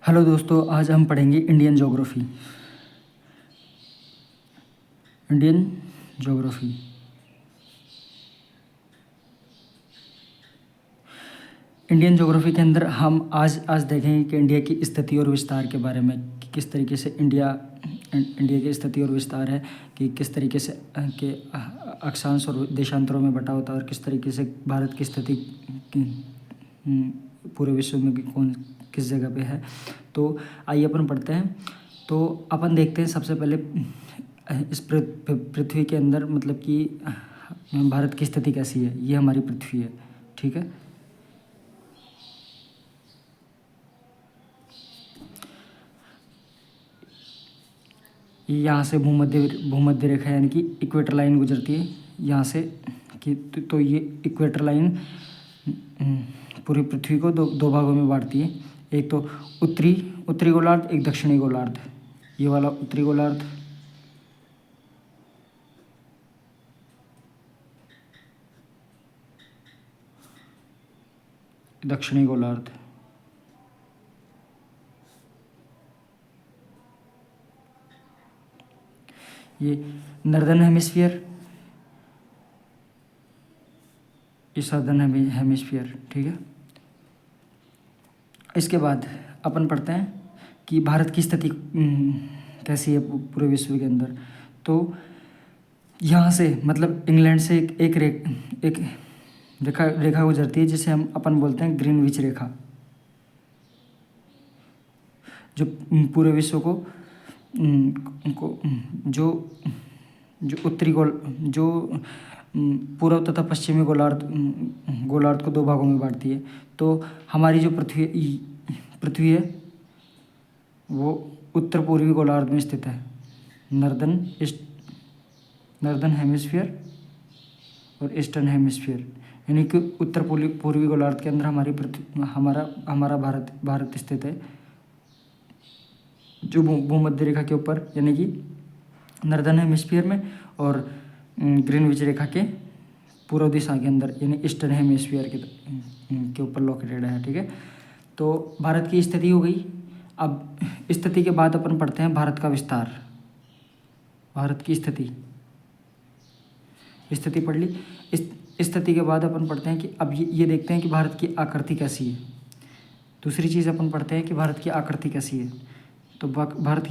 Hello दोस्तों, आज हम पढ़ेंगे Indian geography. Indian geography Indian geography के अंदर हम आज देखेंगे कि इंडिया की स्थिति और विस्तार के बारे में, कि किस तरीके से इंडिया की स्थिति और विस्तार है, कि किस तरीके से के अक्षांश और देशांतरों में बटा होता है, और किस तरीके से भारत की स्थिति पूरे विश्व में किस जगह पे है। तो आइए अपन पढ़ते हैं। तो अपन देखते हैं सबसे पहले इस पृथ्वी के अंदर, मतलब कि भारत की स्थिति कैसी है। ये हमारी पृथ्वी है, ठीक है। यहाँ से भूमध्य रेखा यानी कि इक्वेटर लाइन गुजरती है यहाँ से, कि तो ये इक्वेटर लाइन पूरी पृथ्वी को दो भागों में बांटती है। एक तो उत्तरी गोलार्ध, एक दक्षिणी गोलार्ध। ये वाला उत्तरी गोलार्ध, दक्षिणी गोलार्ध। ये नॉर्दर्न हेमिस्फीयर, ये सदर्न हेमिस्फीयर, ठीक है। इसके बाद अपन पढ़ते हैं कि भारत की स्थिति कैसी है पूरे विश्व के अंदर। तो यहाँ से मतलब इंग्लैंड से एक रेखा गुजरती है, जिसे हम अपन बोलते हैं ग्रीनविच रेखा, जो पूरे विश्व को जो पूर्व तथा पश्चिमी गोलार्ध को दो भागों में बांटती है। तो हमारी जो पृथ्वी है वो उत्तर पूर्वी गोलार्ध में स्थित है, नॉर्दर्न हेमिस्फीयर और ईस्टर्न हेमिस्फीयर, यानी कि उत्तर पूर्वी गोलार्ध के अंदर हमारा भारत स्थित है, जो भूमध्य रेखा के ऊपर यानी कि नॉर्दर्न हेमिस्फीयर में, और ग्रीनविच रेखा के पूर्व दिशा के अंदर यानी ईस्टर्न हेमिस्फीयर के ऊपर लोकेटेड है, ठीक है। तो भारत की स्थिति हो गई। अब स्थिति के बाद अपन पढ़ते हैं भारत का विस्तार। भारत की स्थिति पढ़ ली। स्थिति के बाद अपन पढ़ते हैं कि अब ये देखते हैं कि भारत की आकृति कैसी है। दूसरी चीज़ अपन पढ़ते हैं कि भारत की आकृति कैसी है। तो भारत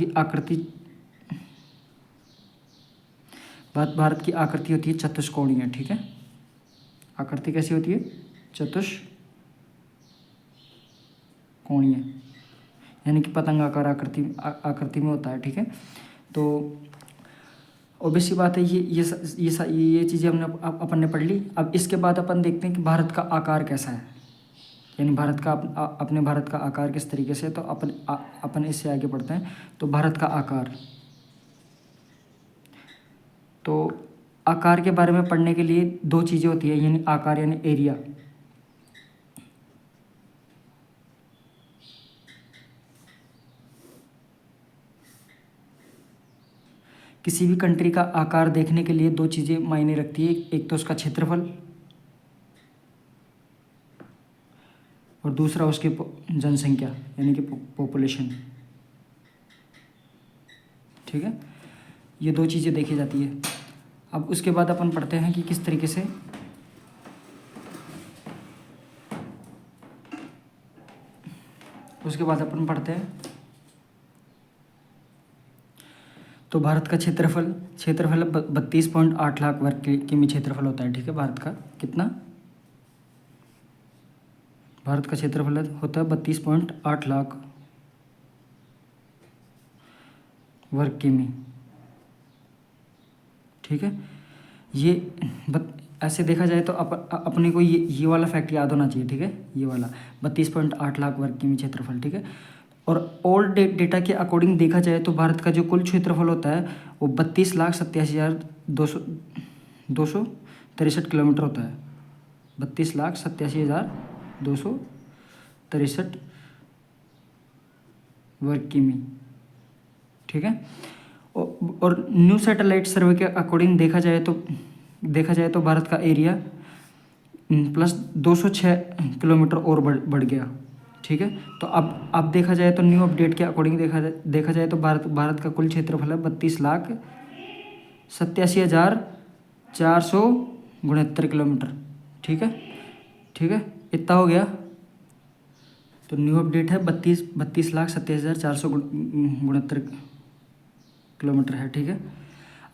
की आकृति होती है चतुष्कोणीय, ठीक है। आकृति कैसी होती है? चतुष्कोणीय, यानी कि पतंगाकार आकृति में होता है, ठीक है। तो ऑब्वियस सी बात है, ये चीज़ें अपन ने पढ़ ली। अब इसके बाद अपन देखते हैं कि भारत का आकार कैसा है, यानी अपने भारत का आकार किस तरीके से है। तो अपन इससे आगे बढ़ते हैं। तो भारत का आकार, तो आकार के बारे में पढ़ने के लिए दो चीज़ें होती है, यानी आकार यानी एरिया। किसी भी कंट्री का आकार देखने के लिए दो चीज़ें मायने रखती है, एक तो उसका क्षेत्रफल और दूसरा उसकी जनसंख्या यानी कि पॉपुलेशन, ठीक है। ये दो चीज़ें देखी जाती है। अब उसके बाद अपन पढ़ते हैं कि किस तरीके से उसके बाद अपन पढ़ते हैं। तो भारत का क्षेत्रफल 32.8 लाख वर्ग किमी क्षेत्रफल होता है, ठीक है। भारत का कितना? भारत का क्षेत्रफल होता है 32.8 लाख वर्ग किमी, ठीक है। ये ऐसे देखा जाए तो अपने को ये वाला फैक्ट याद होना चाहिए, ठीक है। ये वाला 32.8 लाख वर्ग किमी क्षेत्रफल, ठीक है। और ओल्ड डेटा के अकॉर्डिंग देखा जाए तो भारत का जो कुल क्षेत्रफल होता है वो 32,87,263 किलोमीटर होता है। 32,87,263 वर्ग किमी, ठीक है। और न्यू सैटेलाइट सर्वे के अकॉर्डिंग देखा जाए तो भारत का एरिया +206 किलोमीटर और बढ़ गया, ठीक है। तो अब देखा जाए तो न्यू अपडेट के अकॉर्डिंग देखा जाए तो भारत का कुल क्षेत्रफल है 32,87,469 किलोमीटर। ठीक है, ठीक है, इतना हो गया। तो न्यू अपडेट है 32,87,469 किलोमीटर है। ठीक है।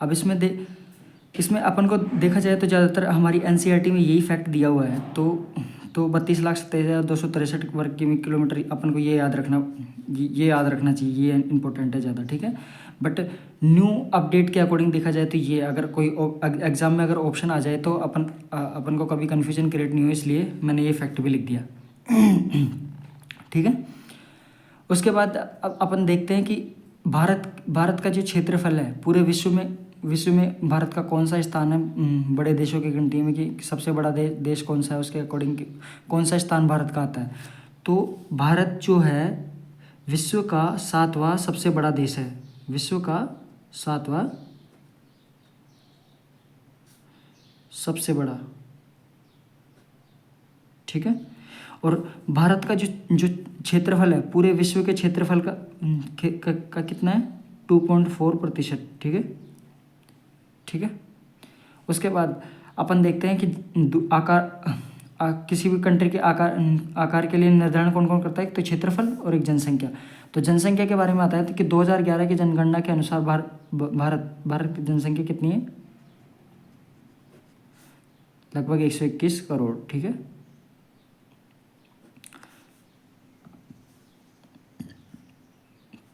अब इसमें अपन को देखा जाए तो ज़्यादातर हमारी एनसीईआरटी में यही फैक्ट दिया हुआ है। तो 32,27,263 वर्ग किलोमीटर अपन को ये याद रखना चाहिए, ये इम्पोर्टेंट है ज़्यादा। ठीक है। बट न्यू अपडेट के अकॉर्डिंग देखा जाए तो ये अगर कोई एग्जाम में अगर ऑप्शन आ जाए तो अपन को कभी कन्फ्यूजन क्रिएट नहीं हो, इसलिए मैंने ये फैक्ट भी लिख दिया। ठीक है। उसके बाद अब अपन देखते हैं कि भारत का जो क्षेत्रफल है पूरे विश्व में भारत का कौन सा स्थान है बड़े देशों की गिनती में, कि सबसे बड़ा देश कौन सा है, उसके अकॉर्डिंग कौन सा स्थान भारत का आता है। तो भारत जो है विश्व का 7वां सबसे बड़ा देश है, विश्व का 7वां सबसे बड़ा। ठीक है। और भारत का जो क्षेत्रफल है पूरे विश्व के क्षेत्रफल का कितना है, 2.4%। ठीक है, ठीक है। उसके बाद अपन देखते हैं कि किसी भी कंट्री के आकार के लिए निर्धारण कौन कौन करता है, एक तो क्षेत्रफल और एक जनसंख्या। तो जनसंख्या के बारे में आता है कि 2011 की जनगणना के अनुसार भारत की जनसंख्या कितनी है, लगभग 121 करोड़। ठीक है।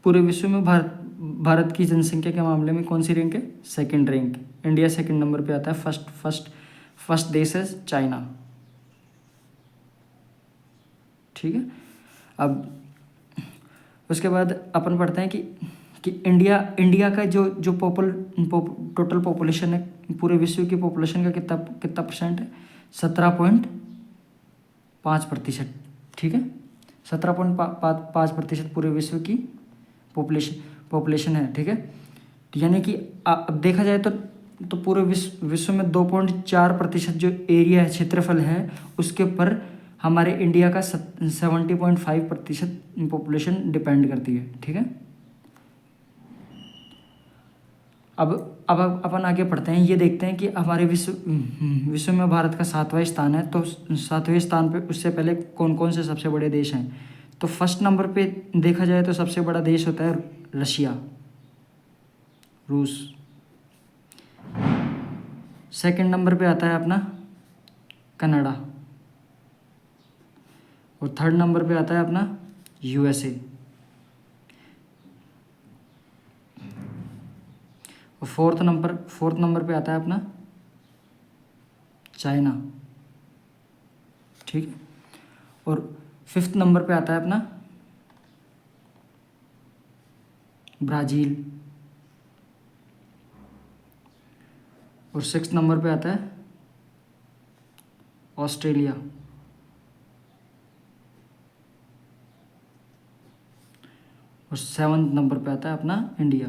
पूरे विश्व में भारत की जनसंख्या के मामले में कौन सी रैंक है, second rank. India second number पे आता है। फर्स्ट देश है चाइना। ठीक है। अब उसके बाद अपन पढ़ते हैं कि इंडिया का जो टोटल पॉपुलेशन है पूरे विश्व की पॉपुलेशन का कितना परसेंट है, 17.5%। ठीक है। 17.5% पूरे विश्व की पॉपुलेशन है। ठीक है। यानी कि अब देखा जाए तो पूरे विश्व में 2.4% जो एरिया है, क्षेत्रफल है, उसके ऊपर हमारे इंडिया का 70.5% पॉपुलेशन डिपेंड करती है। ठीक है। अब अपन आगे पढ़ते हैं, ये देखते हैं कि हमारे विश्व में भारत का 7वां स्थान है। तो 7वें स्थान पे उससे पहले कौन कौन से सबसे बड़े देश हैं। तो फर्स्ट नंबर पे देखा जाए तो सबसे बड़ा देश होता है रशिया, रूस। सेकंड नंबर पे आता है अपना कनाडा, और थर्ड नंबर पे आता है अपना यूएसए, और फोर्थ नंबर पे आता है अपना चाइना। ठीक है। और फिफ्थ नंबर पे आता है अपना ब्राज़ील, और सिक्स्थ नंबर पे आता है ऑस्ट्रेलिया, और सेवन्थ नंबर पे आता है अपना इंडिया।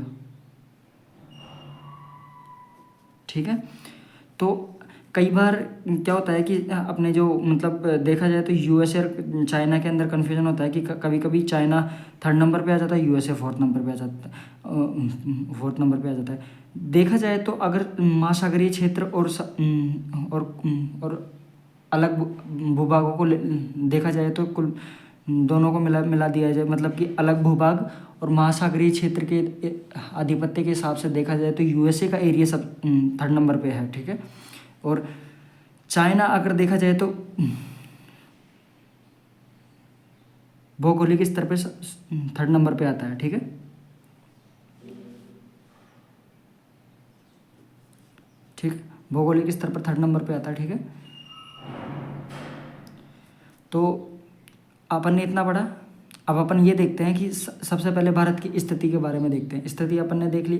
ठीक है। तो कई बार क्या होता है कि अपने जो मतलब देखा जाए तो यूएसए और चाइना के अंदर कन्फ्यूजन होता है कि कभी कभी चाइना थर्ड नंबर पे आ जाता है, यूएसए फोर्थ नंबर पे आ जाता है। देखा जाए तो अगर महासागरीय क्षेत्र और अलग भूभागों को देखा जाए तो कुल दोनों को मिला दिया जाए, मतलब कि अलग भूभाग और महासागरीय क्षेत्र के आधिपत्य के हिसाब से देखा जाए तो यूएसए का एरिया सब थर्ड नंबर पे है। ठीक है। और चाइना अगर देखा जाए तो भौगोलिक स्तर पे थर्ड नंबर पे आता है। ठीक है। ठीक है, भौगोलिक स्तर पर थर्ड नंबर पे आता है। ठीक है। तो अपन ने इतना पढ़ा। अब अपन ये देखते हैं कि सबसे पहले भारत की स्थिति के बारे में देखते हैं। स्थिति अपन ने देख ली,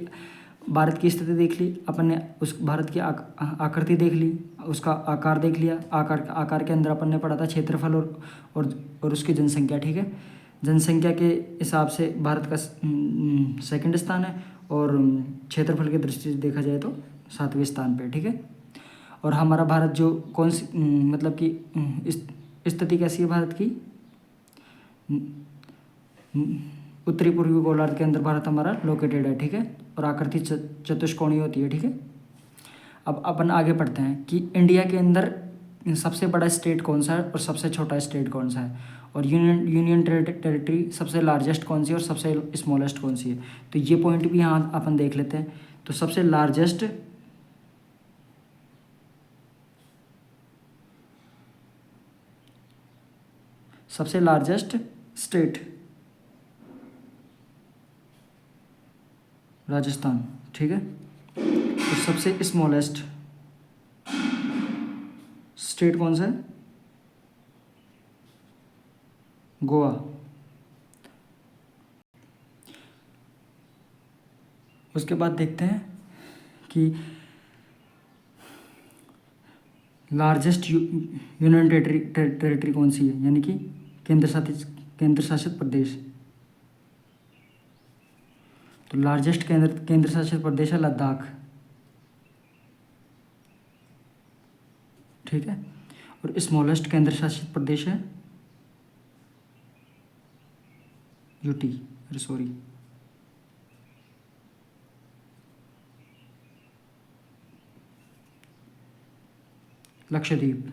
भारत की स्थिति देख ली अपन ने, उस भारत की आकृति देख ली, उसका आकार देख लिया। आकार के अंदर अपन ने पढ़ा था क्षेत्रफल और उसकी जनसंख्या। ठीक है। जनसंख्या के हिसाब से भारत का सेकंड स्थान है, और क्षेत्रफल की दृष्टि से देखा जाए तो 7वें स्थान पे। ठीक है। और हमारा भारत जो कौन सी मतलब कि स्थिति कैसी है भारत की, उत्तरी पूर्वी गोलार्ध के अंदर भारत हमारा लोकेटेड है, ठीक है। और आकृति चतुष्कोणीय होती है, ठीक है। अब अपन आगे पढ़ते हैं कि इंडिया के अंदर सबसे बड़ा स्टेट कौन सा है और सबसे छोटा स्टेट कौन सा है, और यूनियन टेरिटरी सबसे लार्जेस्ट कौन सी है और सबसे स्मॉलेस्ट कौन सी है। तो ये पॉइंट भी यहाँ अपन देख लेते हैं। तो सबसे लार्जेस्ट स्टेट राजस्थान, ठीक है। तो सबसे स्मॉलेस्ट स्टेट कौन सा है? गोवा। उसके बाद देखते हैं कि लार्जेस्ट यूनियन टेरिटरी कौन सी है, यानी कि केंद्र शासित प्रदेश। तो लार्जेस्ट केंद्र शासित प्रदेश है लद्दाख, ठीक है। और स्मॉलेस्ट केंद्र शासित प्रदेश है यूटी, सॉरी, लक्षद्वीप।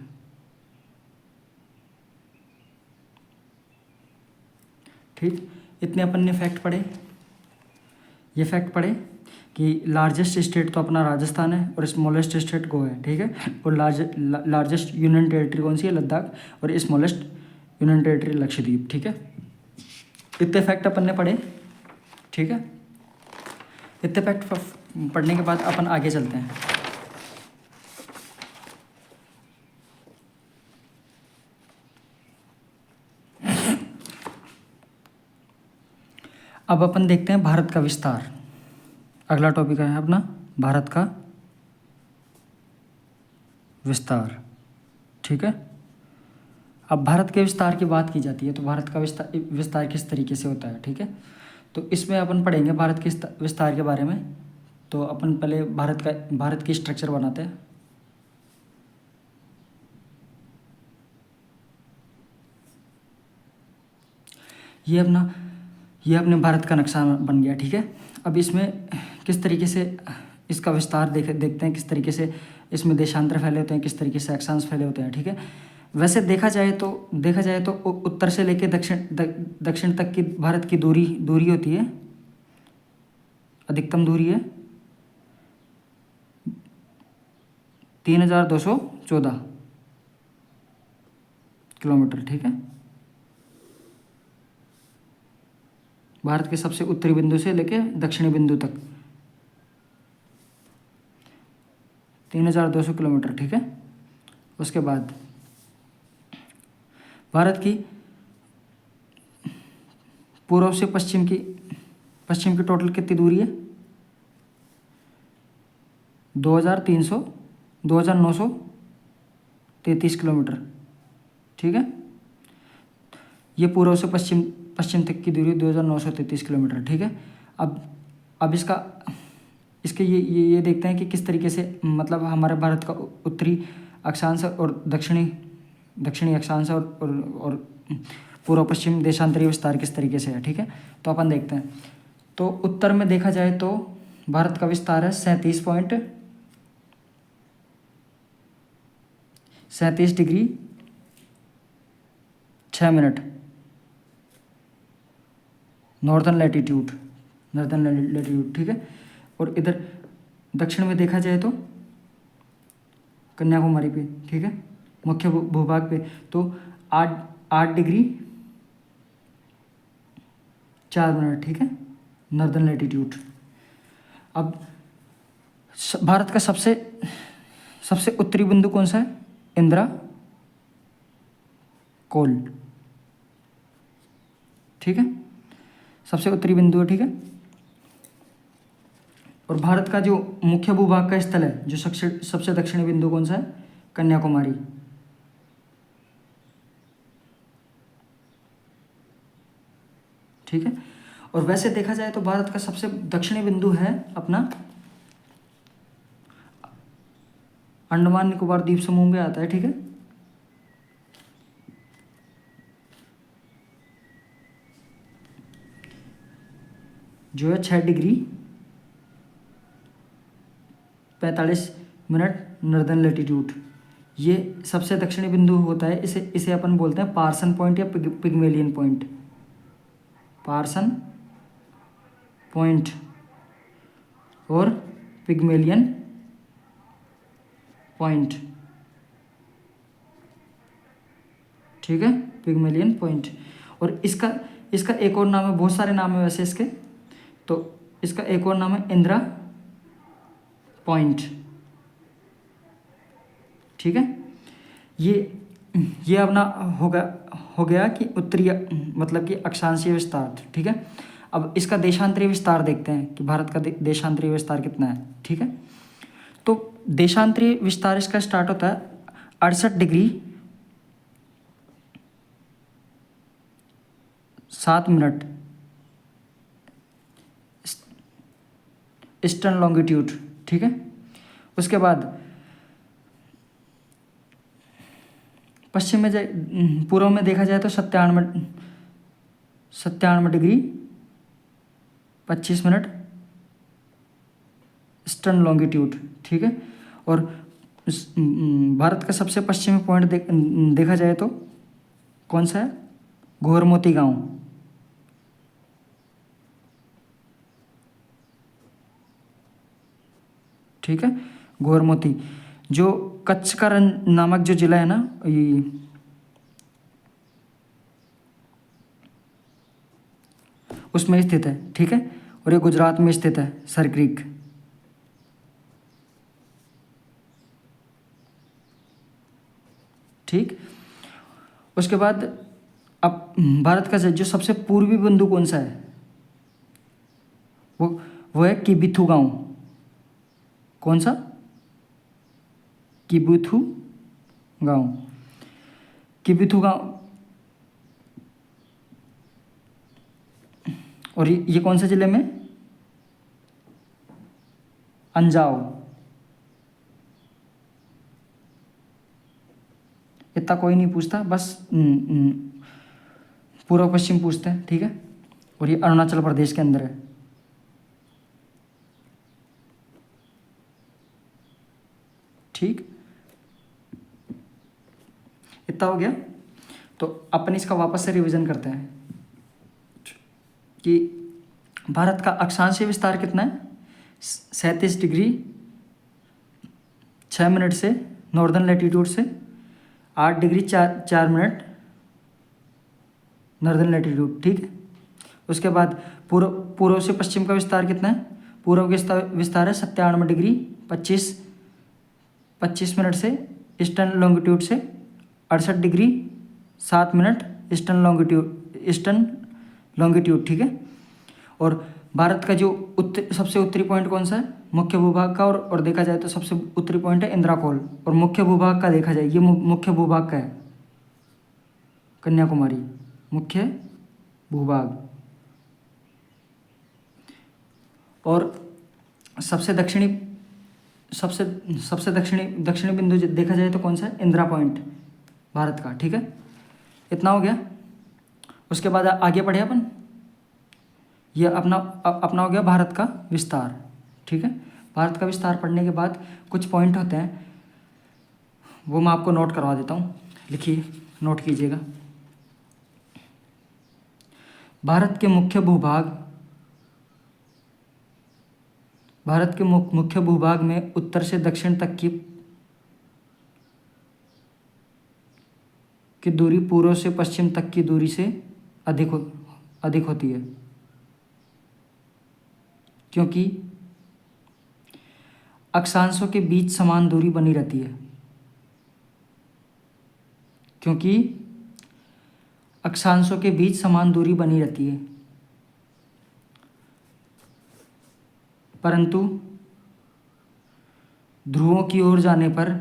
ठीक, इतने अपन ने फैक्ट पढ़े। ये फैक्ट पढ़े कि लार्जेस्ट स्टेट तो अपना राजस्थान है और स्मॉलेस्ट स्टेट गोवा है, ठीक है। और लार्जेस्ट यूनियन टेरिटरी कौन सी है? लद्दाख। और स्मॉलेस्ट यूनियन टेरिटरी लक्षद्वीप, ठीक है। इतने फैक्ट अपन ने पढ़े, ठीक है। इतने फैक्ट पढ़ने के बाद अपन आगे चलते हैं। अब अपन देखते हैं भारत का विस्तार। अगला टॉपिक है अपना भारत का विस्तार, ठीक है। अब भारत के विस्तार की बात की जाती है तो भारत का विस्तार किस तरीके से होता है, ठीक है। तो इसमें अपन पढ़ेंगे भारत के विस्तार के बारे में। तो अपन पहले भारत की स्ट्रक्चर बनाते हैं। ये अपने भारत का नक्शा बन गया, ठीक है। अब इसमें किस तरीके से इसका विस्तार देखते हैं, किस तरीके से इसमें देशांतर फैले होते हैं, किस तरीके से अक्षांश फैले होते हैं, ठीक है। वैसे देखा जाए तो उत्तर से लेकर दक्षिण तक की भारत की दूरी होती है, अधिकतम दूरी है 3214 किलोमीटर, ठीक है। भारत के सबसे उत्तरी बिंदु से लेकर दक्षिणी बिंदु तक 3200 किलोमीटर, ठीक है। उसके बाद भारत की पूर्व से पश्चिम की टोटल कितनी दूरी है? 2933 किलोमीटर, ठीक है। ये पूर्व से पश्चिम तक की दूरी 2933 किलोमीटर, ठीक है। अब इसके ये देखते हैं कि किस तरीके से मतलब हमारे भारत का उत्तरी अक्षांश और दक्षिणी अक्षांश और पूर्व पश्चिम देशांतरीय विस्तार किस तरीके से है, ठीक है। तो अपन देखते हैं। तो उत्तर में देखा जाए तो भारत का विस्तार है 37 डिग्री 6 मिनट नॉर्दर्न लैटिट्यूड, ठीक है। और इधर दक्षिण में देखा जाए तो कन्याकुमारी पे, ठीक है, मुख्य भूभाग पे तो 8 डिग्री 4 मिनट, ठीक है, नॉर्दर्न लैटिट्यूड। अब भारत का सबसे उत्तरी बिंदु कौन सा है? इंदिरा कोल, ठीक है, सबसे उत्तरी बिंदु है, ठीक है। और भारत का जो मुख्य भूभाग का स्थल है, जो सबसे दक्षिणी बिंदु कौन सा है? कन्याकुमारी, ठीक है। और वैसे देखा जाए तो भारत का सबसे दक्षिणी बिंदु है अपना अंडमान निकोबार द्वीप समूह में आता है, ठीक है। जो है 6 डिग्री 45 मिनट नॉर्दर्न लैटिट्यूड। ये सबसे दक्षिणी बिंदु होता है, इसे इसे अपन बोलते हैं पार्सन पॉइंट या पिग्मेलियन पॉइंट। पार्सन पॉइंट और पिग्मेलियन पॉइंट, ठीक है, पिग्मेलियन पॉइंट। और इसका इसका एक और नाम है, बहुत सारे नाम है वैसे इसके, तो इसका एक और नाम है इंदिरा पॉइंट, ठीक है। ये अपना हो गया कि उत्तरीय मतलब कि अक्षांशीय विस्तार, ठीक है। अब इसका देशांतरीय विस्तार देखते हैं कि भारत का देशांतरीय विस्तार कितना है, ठीक है। तो देशांतरीय विस्तार इसका स्टार्ट होता है 68 डिग्री 7 मिनट ईस्टर्न लॉन्गिट्यूड, ठीक है। उसके बाद पश्चिम में पूर्व में देखा जाए तो 97 डिग्री 25 मिनट ईस्टर्न लॉन्गिट्यूड, ठीक है। और भारत का सबसे पश्चिमी पॉइंट देखा जाए तो कौन सा है? घोरमोती गांव, ठीक है। घोरमोती जो कच्छ का रण नामक जो जिला है ना, ये उसमें स्थित है, ठीक है। और ये गुजरात में स्थित है, सर क्रीक, ठीक। उसके बाद अब भारत का जो सबसे पूर्वी बिंदु कौन सा है? वो है किबिथु गांव। कौन सा? किबिथु गांव। किबिथु गांव, और ये कौन से जिले में? अंजाव। इतना कोई नहीं पूछता, बस पूर्व पश्चिम पूछते हैं, ठीक है। और ये अरुणाचल प्रदेश के अंदर है, ठीक। इतना हो गया। तो अपन इसका वापस से रिवीजन करते हैं कि भारत का अक्षांशीय विस्तार कितना है? 37 डिग्री 6 मिनट से नॉर्दर्न लैटिट्यूड से 8 डिग्री 4 मिनट नॉर्दर्न लैटिट्यूड, ठीक है। उसके बाद पूर्व से पश्चिम का विस्तार कितना है? पूर्व का विस्तार है 97 डिग्री 25 मिनट से ईस्टर्न लॉन्गिट्यूड से 68 डिग्री 7 मिनट ईस्टर्न लॉन्गिट्यूड, ठीक है। और भारत का जो सबसे उत्तरी पॉइंट कौन सा है? मुख्य भूभाग का, और देखा जाए तो सबसे उत्तरी पॉइंट है इंदिरा कोल। और मुख्य भूभाग का देखा जाए, ये मुख्य भूभाग का है कन्याकुमारी, मुख्य भूभाग। और सबसे दक्षिणी बिंदु देखा जाए तो कौन सा है? इंदिरा पॉइंट भारत का, ठीक है। इतना हो गया। उसके बाद आगे बढ़े अपन, ये अपना हो गया भारत का विस्तार, ठीक है। भारत का विस्तार पढ़ने के बाद कुछ पॉइंट होते हैं, वो मैं आपको नोट करवा देता हूँ, लिखिए, नोट कीजिएगा। भारत के मुख्य भूभाग में उत्तर से दक्षिण तक की दूरी पूर्व से पश्चिम तक की दूरी से अधिक होती है, क्योंकि अक्षांशों के बीच समान दूरी बनी रहती है। क्योंकि अक्षांशों के बीच समान दूरी बनी रहती है, परंतु ध्रुवों की ओर जाने पर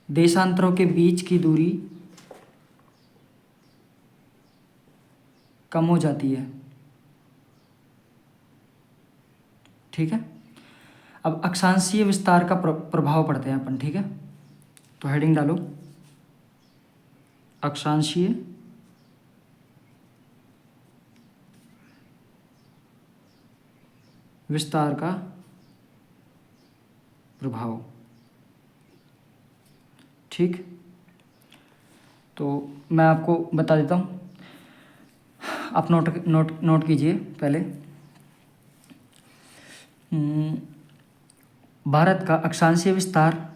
देशांतरों के बीच की दूरी कम हो जाती है, ठीक है। अब अक्षांशीय विस्तार का प्रभाव पड़ते हैं अपन, ठीक है। तो हेडिंग डालो, अक्षांशीय विस्तार का प्रभाव। ठीक, तो मैं आपको बता देता हूँ, आप नोट कीजिए पहले। भारत का अक्षांशीय विस्तार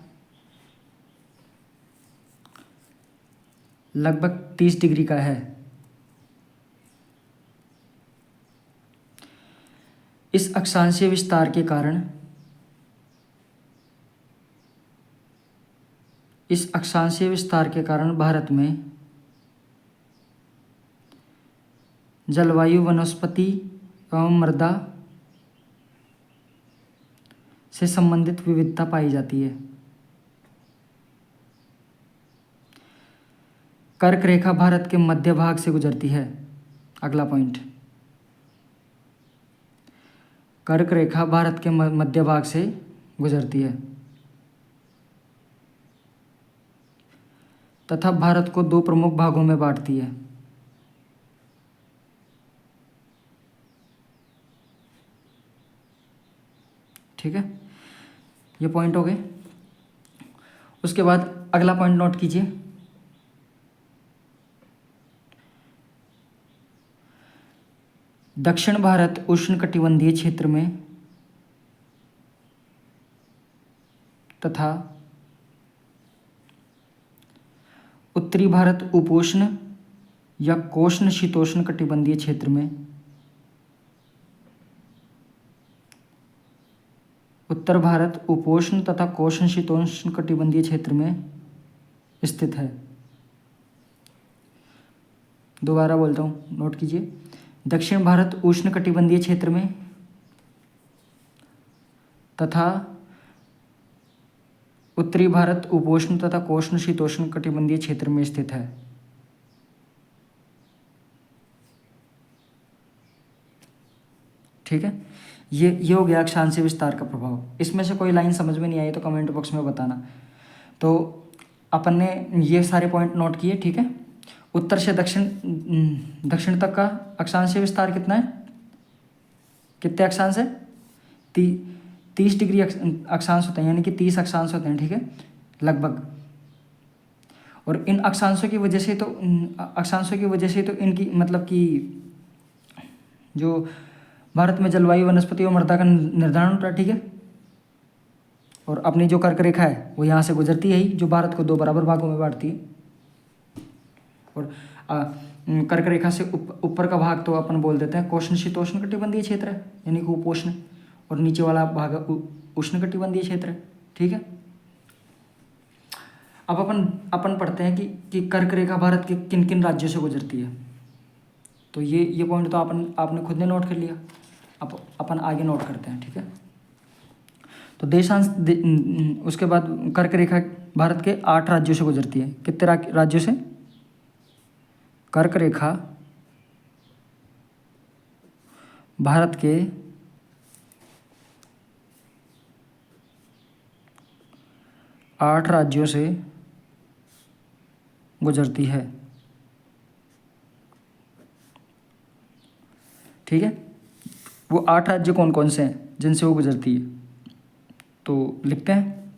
लगभग 30 डिग्री का है। इस अक्षांशीय विस्तार के कारण भारत में जलवायु, वनस्पति एवं मृदा से संबंधित विविधता पाई जाती है। कर्क रेखा भारत के मध्य भाग से गुजरती है। अगला पॉइंट, कर्क रेखा भारत के मध्य भाग से गुजरती है तथा भारत को 2 प्रमुख भागों में बांटती है। ठीक है, ये पॉइंट हो गए। उसके बाद अगला पॉइंट नोट कीजिए। दक्षिण भारत उष्णकटिबंधीय क्षेत्र में तथा उत्तरी भारत उपोष्ण या कोष्ण शीतोष्ण कटिबंधीय क्षेत्र में, उत्तर भारत उपोष्ण तथा कोष्ण शीतोष्ण कटिबंधीय क्षेत्र में स्थित है। दोबारा बोलता हूँ, नोट कीजिए। दक्षिण भारत उष्णकटिबंधीय क्षेत्र में तथा उत्तरी भारत उपोष्ण तथा कोष्ण शीतोष्ण कटिबंधीय क्षेत्र में स्थित है। ठीक है, ये हो गया अक्षांशीय विस्तार का प्रभाव। इसमें से कोई लाइन समझ में नहीं आई तो कमेंट बॉक्स में बताना। तो अपन ने ये सारे पॉइंट नोट किए। ठीक है, उत्तर से दक्षिण तक का अक्षांशीय विस्तार कितना है, कितने अक्षांश है? 30 डिग्री अक्षांश होते हैं, यानी कि 30 अक्षांश होते हैं। ठीक है, लगभग। और इन अक्षांशों की वजह से तो इनकी मतलब कि जो भारत में जलवायु, वनस्पति और मृदा का निर्धारण होता है। ठीक है, और अपनी जो कर्क रेखा है वो यहाँ से गुजरती है ही, जो भारत को 2 बराबर भागों में बांटती है। और कर्क रेखा से ऊपर का भाग तो अपन बोल देते हैं कोष्ण शीतोष्ण कटिबंधीय क्षेत्र है, यानी कि उपोष्ण, और नीचे वाला भाग उष्ण कटिबंधीय क्षेत्र है। ठीक है, अब अपन पढ़ते हैं कि कर्क रेखा भारत के किन किन राज्यों से गुजरती है। तो ये पॉइंट तो आपने खुद ने नोट कर लिया। अब अपन आगे नोट करते हैं। ठीक है, तो देशांश उसके बाद कर्क रेखा भारत के 8 राज्यों से गुजरती है। कितने राज्यों से? कर्क रेखा भारत के 8 राज्यों से गुजरती है। ठीक है, वो 8 राज्य कौन कौन से हैं जिनसे वो गुजरती है, तो लिखते हैं।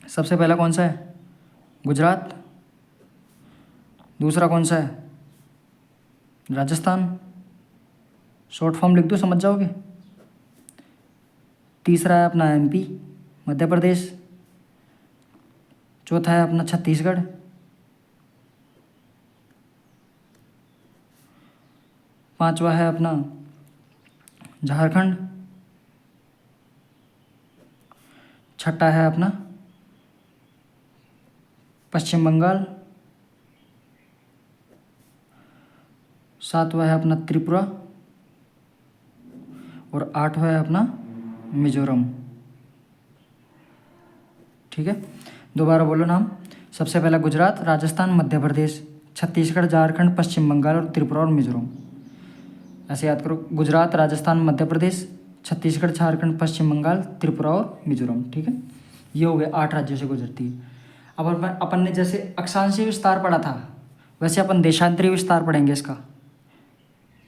सबसे पहला कौन सा है? गुजरात। दूसरा कौन सा है? राजस्थान। शॉर्ट फॉर्म लिख दो, समझ जाओगे। तीसरा है अपना MP, मध्य प्रदेश। चौथा है अपना छत्तीसगढ़। पांचवा है अपना झारखंड। छठा है अपना पश्चिम बंगाल। सातवां है अपना त्रिपुरा। और 8वां है अपना मिजोरम। ठीक है, दोबारा बोलो नाम। सबसे पहला गुजरात, राजस्थान, मध्य प्रदेश, छत्तीसगढ़, झारखंड, पश्चिम बंगाल और त्रिपुरा और मिजोरम। ऐसे याद करो, गुजरात, राजस्थान, मध्य प्रदेश, छत्तीसगढ़, झारखंड, पश्चिम बंगाल, त्रिपुरा और मिजोरम। ठीक है, ये हो गए 8 राज्यों से गुजरती है। अब अपन ने जैसे अक्षांशीय विस्तार पढ़ा था, वैसे अपन देशांतरीय विस्तार पढ़ेंगे इसका,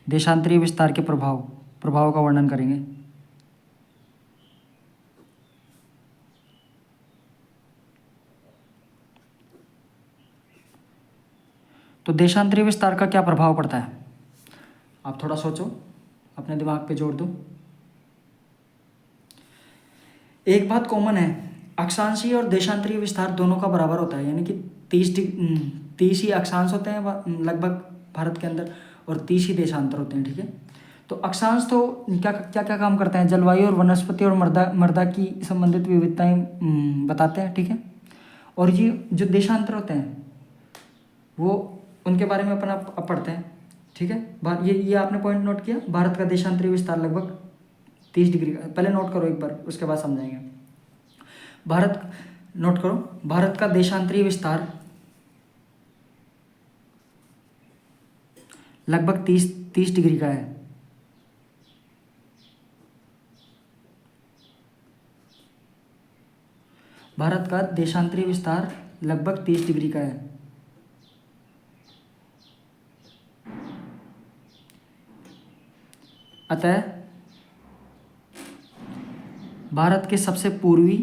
देशांतरीय विस्तार के प्रभाव का वर्णन करेंगे। तो देशांतरीय विस्तार का क्या प्रभाव पड़ता है, आप थोड़ा सोचो, अपने दिमाग पे जोड़ दो। एक बात कॉमन है, अक्षांशीय और देशांतरीय विस्तार दोनों का बराबर होता है, यानी कि 30 ही अक्षांश होते हैं लगभग भारत के अंदर, और 30 ही देशांतर होते हैं, ठीक है। तो अक्षांश तो क्या क्या क्या काम करते हैं, जलवायु और वनस्पति और मृदा की संबंधित विविधताएं बताते हैं, ठीक है। और ये जो देशांतर होते हैं वो उनके बारे में अपन अब पढ़ते हैं, ठीक है। ये आपने पॉइंट नोट किया, भारत का देशांतरीय विस्तार लगभग 30 डिग्री का, पहले नोट करो एक बार, उसके बाद समझाएंगे। नोट करो, भारत का देशांतरीय विस्तार लगभग 30 डिग्री का है। भारत का देशांतरीय विस्तार लगभग 30 डिग्री का है। अतः भारत के सबसे पूर्वी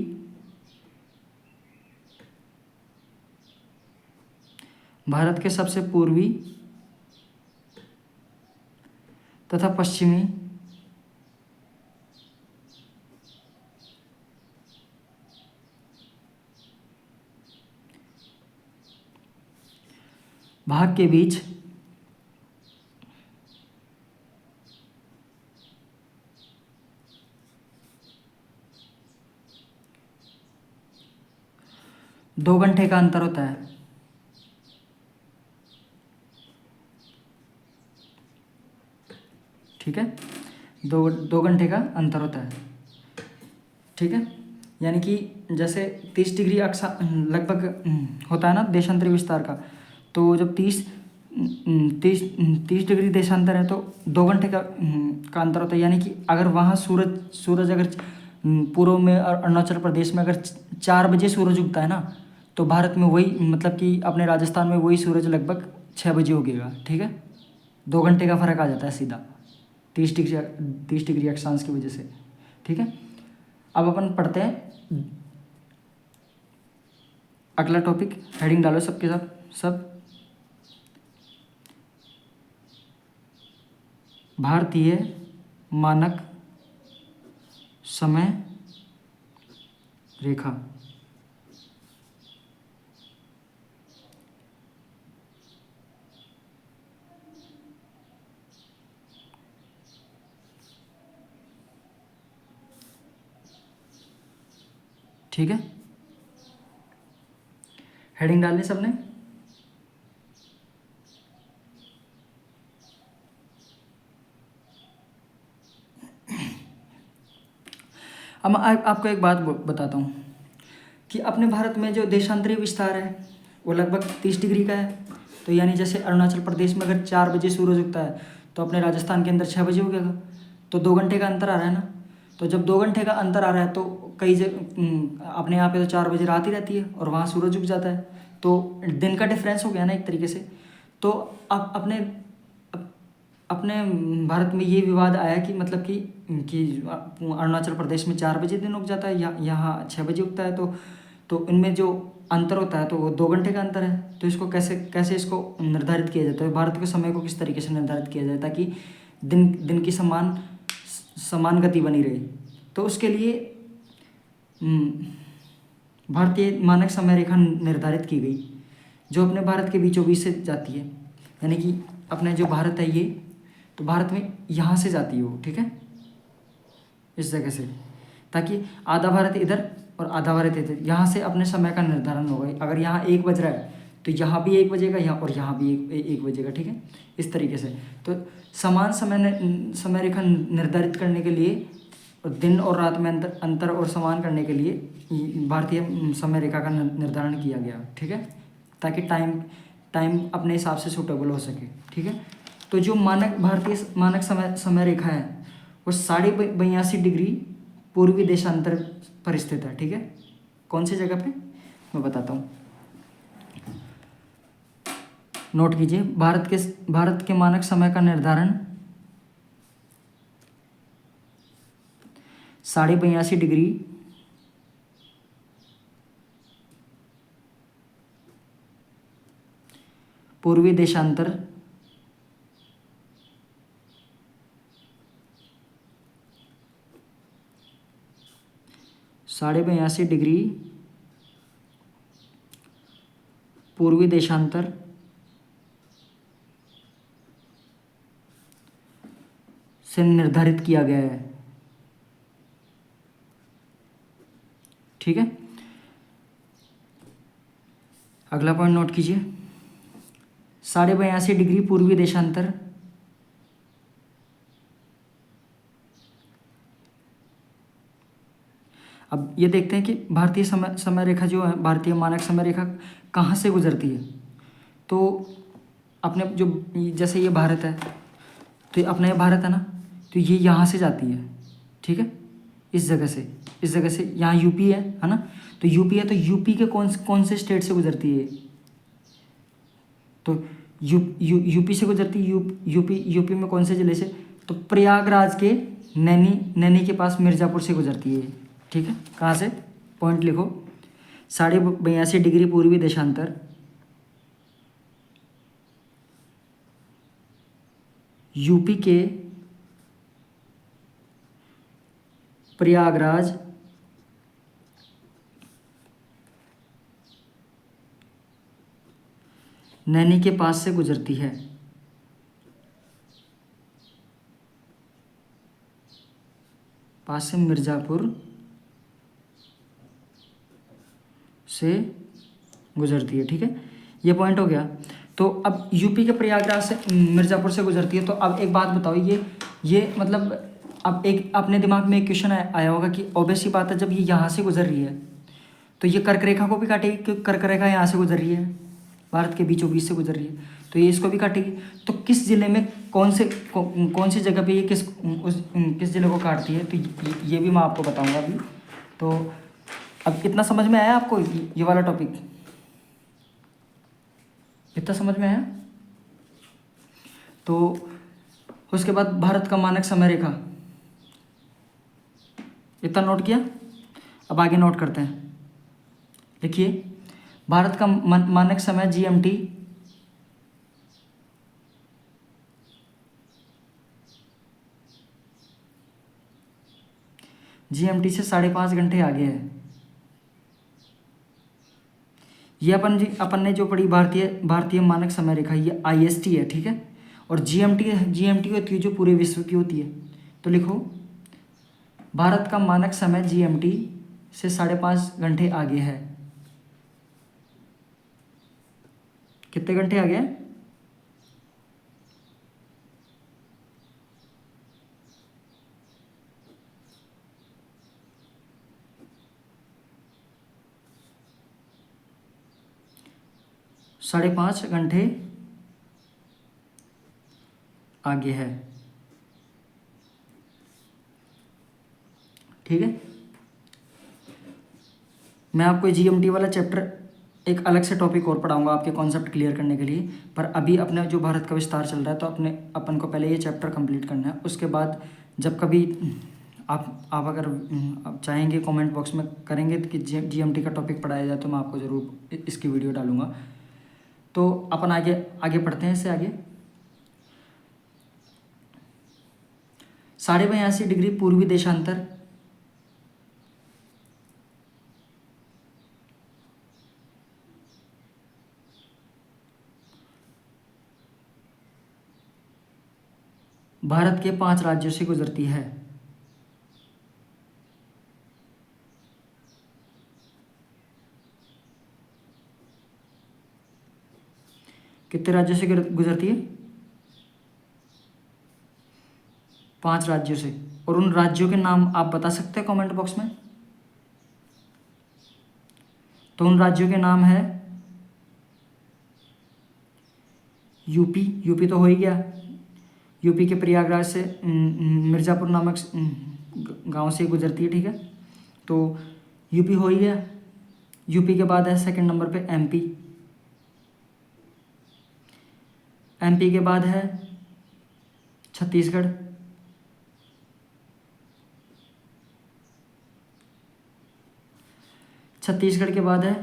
तथा पश्चिमी भाग के बीच दो घंटे का अंतर होता है। ठीक है, दो घंटे का अंतर होता है, ठीक है। यानी कि जैसे 30 डिग्री अक्षा लगभग होता है ना देशांतरीय विस्तार का, तो जब 30 डिग्री देशांतर है तो 2 घंटे का अंतर होता है। यानी कि अगर वहाँ सूरज अगर पूर्व में अरुणाचल प्रदेश में अगर 4 बजे सूरज उगता है ना, तो भारत में वही, मतलब कि अपने राजस्थान में वही सूरज लगभग 6 बजे उगेगा, ठीक है। 2 घंटे का फर्क आ जाता है सीधा 30 डिग्री अक्षांश की वजह से, ठीक है। अब अपन पढ़ते हैं अगला टॉपिक, हेडिंग डालो सबके सब भारतीय मानक समय रेखा। ठीक है, हेडिंग डालनी सबने। अब मैं आपको एक बात बताता हूँ कि अपने भारत में जो देशांतरीय विस्तार है वो लगभग 30 डिग्री का है। तो यानी जैसे अरुणाचल प्रदेश में अगर 4 बजे सूरज उगता है तो अपने राजस्थान के अंदर 6 बजे उगेगा, तो 2 घंटे का अंतर आ रहा है ना। तो जब 2 घंटे का अंतर आ रहा है तो कई अपने यहाँ पे तो 4 बजे रात ही रहती है और वहाँ सूरज उग जाता है, तो दिन का डिफरेंस हो गया ना एक तरीके से। तो अब अपने भारत में ये विवाद आया कि मतलब कि अरुणाचल प्रदेश में 4 बजे दिन उग जाता है, यहाँ 6 बजे उगता है, तो इनमें जो अंतर होता है तो वो 2 घंटे का अंतर है। तो इसको कैसे इसको निर्धारित किया जाता है, भारत के समय को किस तरीके से निर्धारित किया जाए ताकि दिन की समान गति बनी रहे। तो उसके लिए भारतीय मानक समय रेखा निर्धारित की गई जो अपने भारत के बीचों बीच से जाती है। यानी कि अपने जो भारत है ये, तो भारत में यहाँ से जाती है वो, ठीक है, इस जगह से, ताकि आधा भारत इधर और आधा भारत इधर, यहाँ से अपने समय का निर्धारण होगा। अगर यहाँ 1 बज रहा है तो यहाँ भी 1 बजेगा, यहाँ और यहाँ भी एक बजेगा, ठीक है, इस तरीके से। तो समान समय रेखा निर्धारित करने के लिए और दिन और रात में अंतर और समान करने के लिए भारतीय समय रेखा का निर्धारण किया गया, ठीक है, ताकि टाइम अपने हिसाब से सूटेबल हो सके, ठीक है। तो जो भारतीय मानक समय रेखा है वो 82.82 डिग्री पूर्वी देशांतर पर स्थित है, ठीक है। कौन सी जगह पे, मैं बताता हूँ। नोट कीजिए, भारत के मानक समय का निर्धारण 82.5 डिग्री पूर्वी देशांतर पूर्वी देशांतर से निर्धारित किया गया है। ठीक है, अगला पॉइंट नोट कीजिए, 82.5 डिग्री पूर्वी देशांतर अब ये देखते हैं कि भारतीय समय रेखा जो है, भारतीय मानक समय रेखा कहाँ से गुजरती है। तो अपने जो जैसे ये भारत है, तो ये अपना ये भारत है ना, तो ये यहाँ से जाती है। ठीक है, इस जगह से यहाँ यूपी है ना, तो यूपी है, तो यूपी के कौन से स्टेट से गुजरती है, तो यूपी से गुजरती है। यूपी में कौन से ज़िले से, तो प्रयागराज के नैनी के पास मिर्ज़ापुर से गुजरती है। ठीक है, कहाँ से, पॉइंट लिखो, 82.5 डिग्री पूर्वी देशांतर यूपी के प्रयागराज नैनी के पास से गुजरती है। पास से मिर्ज़ापुर से गुजरती है। ठीक है, ये पॉइंट हो गया। तो अब यूपी के प्रयागराज से मिर्ज़ापुर से गुजरती है। तो अब एक बात बताओ, ये मतलब अब एक अपने दिमाग में एक क्वेश्चन आया होगा कि ऑब्वियस सी बात है, जब ये यहाँ से गुजर रही है तो ये कर्क रेखा को भी काटेगी, क्योंकि कर्क रेखा यहाँ से गुजर रही है, भारत के बीचों बीच से गुजर रही है, तो ये इसको भी काटेगी। तो किस जिले में कौन सी जगह पे ये किस जिले को काटती है, तो ये भी मैं आपको बताऊंगा अभी। तो अब कितना समझ में आया आपको ये वाला टॉपिक, इतना समझ में आया? तो उसके बाद भारत का मानक समय रेखा, इतना नोट किया। अब आगे नोट करते हैं, देखिए, भारत का मानक समय जीएमटी से 5.5 घंटे आगे है। ये अपन ने जो पढ़ी भारतीय मानक समय रेखा, ये आईएसटी है। ठीक है, और जीएमटी होती है जो पूरे विश्व की होती है। तो लिखो, भारत का मानक समय जीएमटी से 5.5 घंटे आगे है। कितने घंटे आगे है? साढ़े 5 घंटे आगे है। ठीक है, मैं आपको जीएमटी वाला चैप्टर एक अलग से टॉपिक और पढ़ाऊंगा आपके कॉन्सेप्ट क्लियर करने के लिए, पर अभी अपने जो भारत का विस्तार चल रहा है, तो अपन को पहले ये चैप्टर कंप्लीट करना है। उसके बाद जब कभी आप अगर आप चाहेंगे कमेंट बॉक्स में करेंगे कि जीएमटी का टॉपिक पढ़ाया जाए, तो मैं आपको ज़रूर इसकी वीडियो डालूंगा। तो अपन आगे पढ़ते हैं इससे आगे। 82.5 डिग्री पूर्वी देशांतर भारत के 5 राज्यों से गुजरती है। कितने राज्यों से गुजरती है? 5 राज्यों से। और उन राज्यों के नाम आप बता सकते हैं कमेंट बॉक्स में? तो उन राज्यों के नाम है यूपी तो हो ही गया, यूपी के प्रयागराज से मिर्ज़ापुर नामक गांव से गुजरती है। ठीक है, तो यूपी हो ही गया। यूपी के बाद है सेकंड नंबर पे एमपी, एमपी के बाद है छत्तीसगढ़, छत्तीसगढ़ के बाद है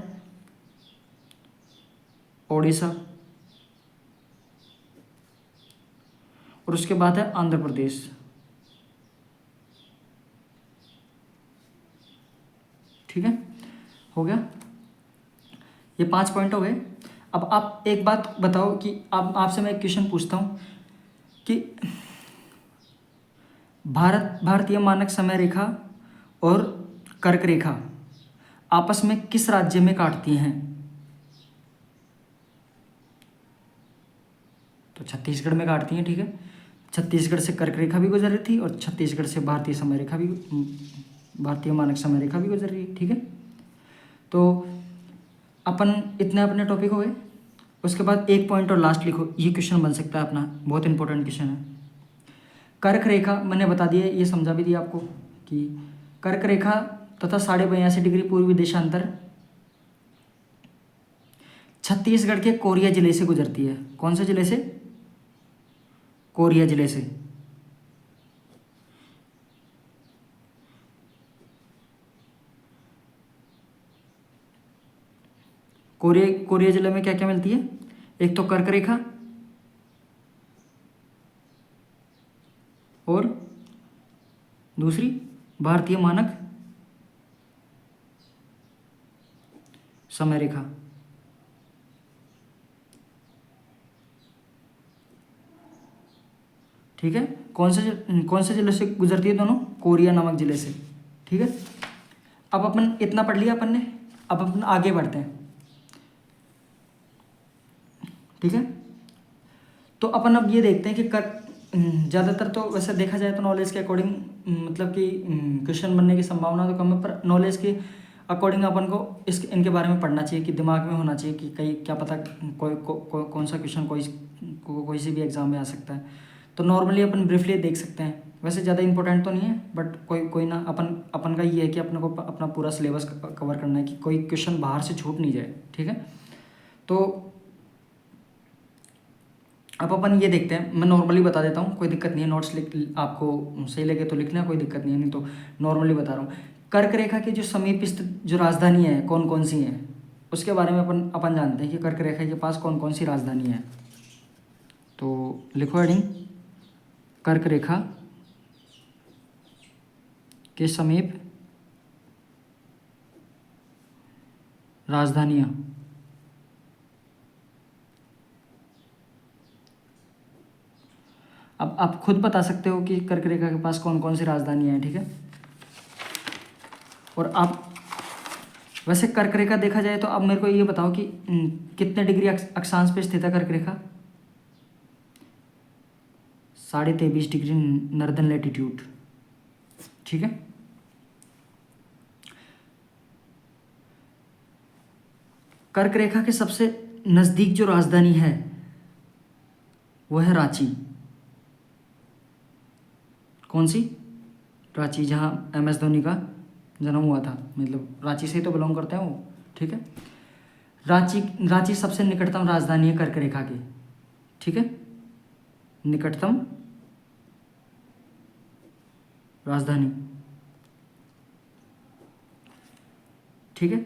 ओडिशा, और उसके बाद है आंध्र प्रदेश। ठीक है, हो गया, ये 5 पॉइंट हो गए। अब आप एक बात बताओ कि आप आपसे मैं एक क्वेश्चन पूछता हूँ कि भारतीय मानक समय रेखा और कर्क रेखा आपस में किस राज्य में काटती हैं? तो छत्तीसगढ़ में काटती हैं। ठीक है, छत्तीसगढ़ से कर्क रेखा भी गुजर रही थी और छत्तीसगढ़ से भारतीय समय रेखा भी, भारतीय मानक समय रेखा भी गुजर रही है। ठीक है, तो अपन इतने अपने टॉपिक हो गए। उसके बाद एक पॉइंट और लास्ट लिखो, ये क्वेश्चन बन सकता है अपना, बहुत इंपॉर्टेंट क्वेश्चन है। कर्क रेखा मैंने बता दिया, ये समझा भी दिया आपको कि कर्क रेखा तथा 82.5 डिग्री पूर्वी देशांतर छत्तीसगढ़ के कोरिया जिले से गुजरती है। कौन से जिले से? कोरिया जिले से। कोरिया जिले में क्या क्या मिलती है? एक तो कर्क रेखा और दूसरी भारतीय मानक समय रेखा। ठीक है, कौन से जिले से गुजरती है? दोनों कोरिया नामक जिले से। ठीक है, अब अपन इतना पढ़ लिया अपन ने, अब अपन आगे बढ़ते हैं। ठीक है, तो अपन अब ये देखते हैं कि ज़्यादातर तो वैसे देखा जाए तो नॉलेज के अकॉर्डिंग मतलब कि क्वेश्चन बनने की संभावना तो कम है, पर नॉलेज के अकॉर्डिंग अपन को इनके बारे में पढ़ना चाहिए कि दिमाग में होना चाहिए कि कहीं क्या पता कौन सा क्वेश्चन कोई सी भी एग्जाम में आ सकता है। तो नॉर्मली अपन ब्रीफली देख सकते हैं, वैसे ज़्यादा इंपॉर्टेंट तो नहीं है, बट कोई ना, अपन का ये है कि अपने को अपना पूरा सिलेबस कवर करना है कि कोई क्वेश्चन बाहर से छूट नहीं जाए। ठीक है, तो अब अपन ये देखते हैं, मैं नॉर्मली बता देता हूँ, कोई दिक्कत नहीं है, नोट्स आपको सही लगे तो लिखना, कोई दिक्कत नहीं है, नहीं तो नॉर्मली बता रहा हूँ। कर्क रेखा के जो समीप स्थित जो राजधानी है कौन कौन सी हैं, उसके बारे में अपन जानते हैं कि कर्क रेखा के पास कौन कौन सी राजधानी है। तो लिखो हेडिंग, कर्क रेखा के समीप राजधानियाँ। अब आप खुद बता सकते हो कि कर्क रेखा के पास कौन कौन सी राजधानियाँ हैं। ठीक है, और आप वैसे कर्क रेखा देखा जाए तो अब मेरे को ये बताओ कि कितने डिग्री अक्षांश पे स्थित है कर्क रेखा? 23.5 डिग्री नॉर्दर्न लैटिट्यूड। ठीक है, कर्क रेखा के सबसे नज़दीक जो राजधानी है वो है रांची। कौन सी? रांची, जहाँ MS धोनी का जन्म हुआ था, मतलब रांची से ही तो बिलोंग करते हैं वो। ठीक है, रांची सबसे निकटतम राजधानी है कर्क रेखा की। ठीक है, निकटतम राजधानी। ठीक है,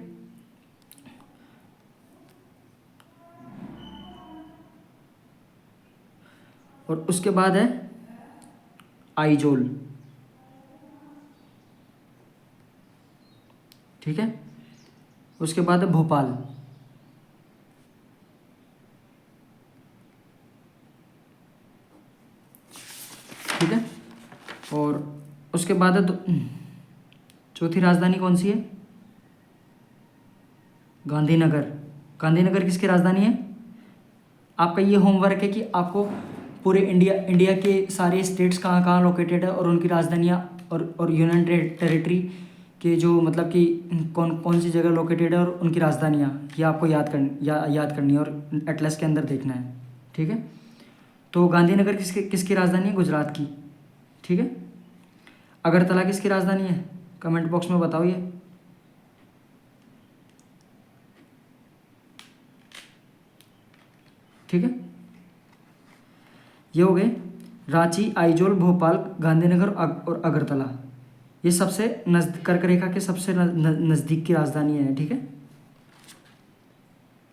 और उसके बाद है आइजोल। ठीक है, उसके बाद है भोपाल। ठीक है, और उसके बाद है चौथी राजधानी कौन सी है? गांधीनगर। गांधीनगर किसकी राजधानी है? आपका ये होमवर्क है कि आपको पूरे इंडिया के सारे स्टेट्स कहाँ कहाँ लोकेटेड है और उनकी राजधानियाँ और यूनियन टेरिटरी के जो मतलब कि कौन कौन सी जगह लोकेटेड है और उनकी राजधानियाँ, ये आपको याद करनी है और एटलस के अंदर देखना है। ठीक है, तो गांधीनगर किसकी राजधानी है? गुजरात की। ठीक है, अगरतला किसकी राजधानी है? कमेंट बॉक्स में बताओ ये। ठीक है, ये हो गए रांची, आइजोल, भोपाल, गांधीनगर और अगरतला। ये सबसे कर्क रेखा के सबसे नज़दीक की राजधानी है, ठीक है।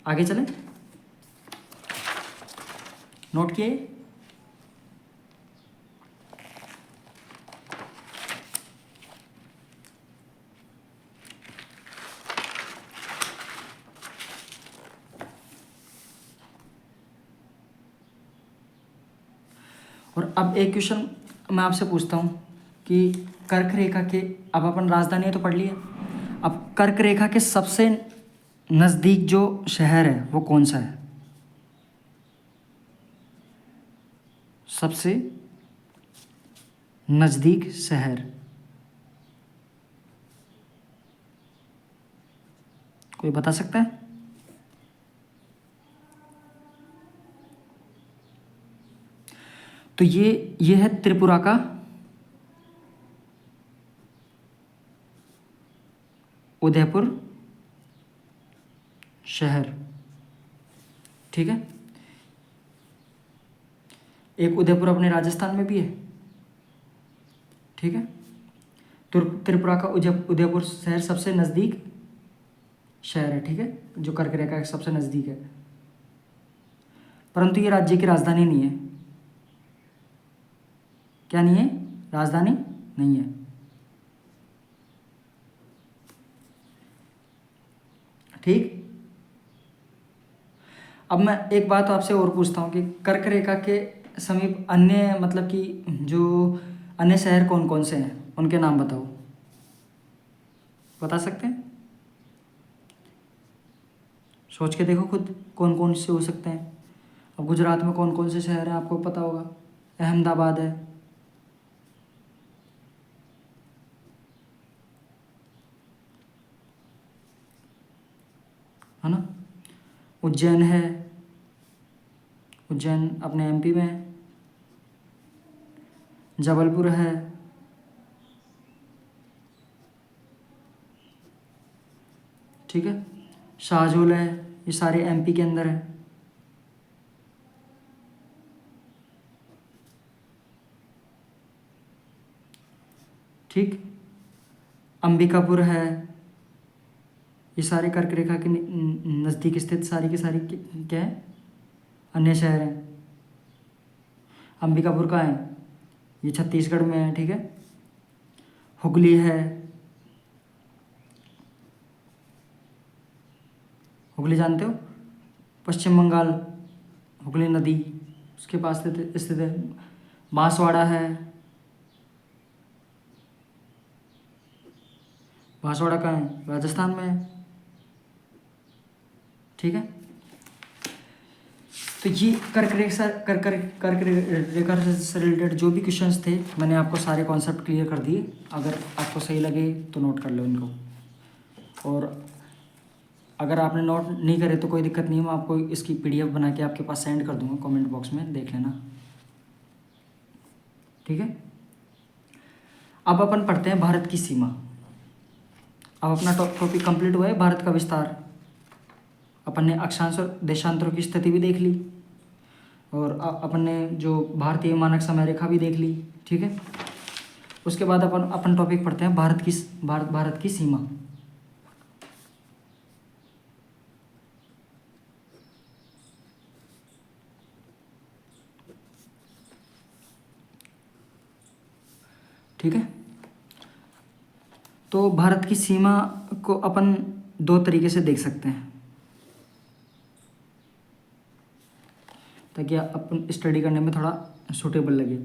आगे चलें, नोट किए। और अब एक क्वेश्चन मैं आपसे पूछता हूँ कि कर्क रेखा के, अब अपन राजधानी तो पढ़ लिए, अब कर्क रेखा के सबसे नज़दीक जो शहर है वो कौन सा है? सबसे नज़दीक शहर कोई बता सकता है? तो ये है त्रिपुरा का उदयपुर शहर, ठीक है। एक उदयपुर अपने राजस्थान में भी है, ठीक है। तो त्रिपुरा का उदयपुर शहर सबसे नज़दीक शहर है, ठीक है, जो कर्क रेखा के सबसे नज़दीक है। परंतु ये राज्य की राजधानी नहीं है। क्या नहीं है? राजधानी नहीं है, ठीक। अब मैं एक बात आपसे और पूछता हूँ कि कर्क रेखा के समीप अन्य, मतलब कि जो अन्य शहर कौन कौन से हैं, उनके नाम बताओ। बता सकते हैं? सोच के देखो खुद, कौन कौन से हो सकते हैं। अब गुजरात में कौन कौन से शहर हैं आपको पता होगा। अहमदाबाद है ना। उज्जैन है, उज्जैन अपने एमपी में है। जबलपुर है, ठीक है। शाहजोल है, ये सारे एमपी के अंदर है, ठीक। अंबिकापुर है, ये सारे कर्क रेखा के नज़दीक स्थित सारी की सारी क्या है, अन्य शहर हैं। अंबिकापुर का है, ये छत्तीसगढ़ में है, ठीक है। हुगली है, हुगली जानते हो, पश्चिम बंगाल, हुगली नदी उसके पास स्थित है। बांसवाड़ा है, बांसवाड़ा का है, राजस्थान में है, ठीक है। तो ये कर्क रेखा से रिलेटेड जो भी क्वेश्चंस थे मैंने आपको सारे कॉन्सेप्ट क्लियर कर दिए। अगर आपको सही लगे तो नोट कर लो इनको, और अगर आपने नोट नहीं करे तो कोई दिक्कत नहीं है, मैं आपको इसकी पीडीएफ बना के आपके पास सेंड कर दूंगा, कमेंट बॉक्स में देख लेना, ठीक है। अब अपन पढ़ते हैं भारत की सीमा। अब अपना टॉपिक कंप्लीट हुआ है, भारत का विस्तार। अपन ने अक्षांश और देशांतरों की स्थिति भी देख ली, और अपन ने जो भारतीय मानक समय रेखा भी देख ली, ठीक है। उसके बाद अपन टॉपिक पढ़ते हैं भारत की सीमा। ठीक है। तो भारत की सीमा को अपन दो तरीके से देख सकते हैं, ताकि अपन स्टडी करने में थोड़ा सूटेबल लगे।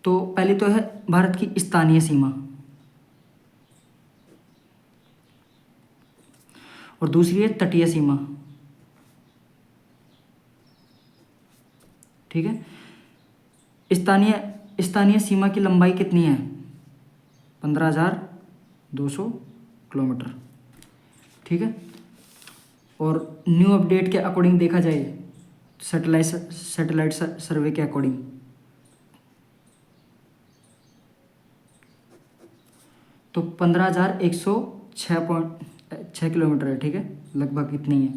तो पहली तो है भारत की स्थानीय सीमा, और दूसरी है तटीय सीमा, ठीक है। स्थानीय सीमा की लंबाई कितनी है? 15,200 किलोमीटर, ठीक है। और न्यू अपडेट के अकॉर्डिंग देखा जाए, सैटेलाइट सर्वे के अकॉर्डिंग, तो 15,106.6 किलोमीटर है, ठीक है, लगभग इतनी है।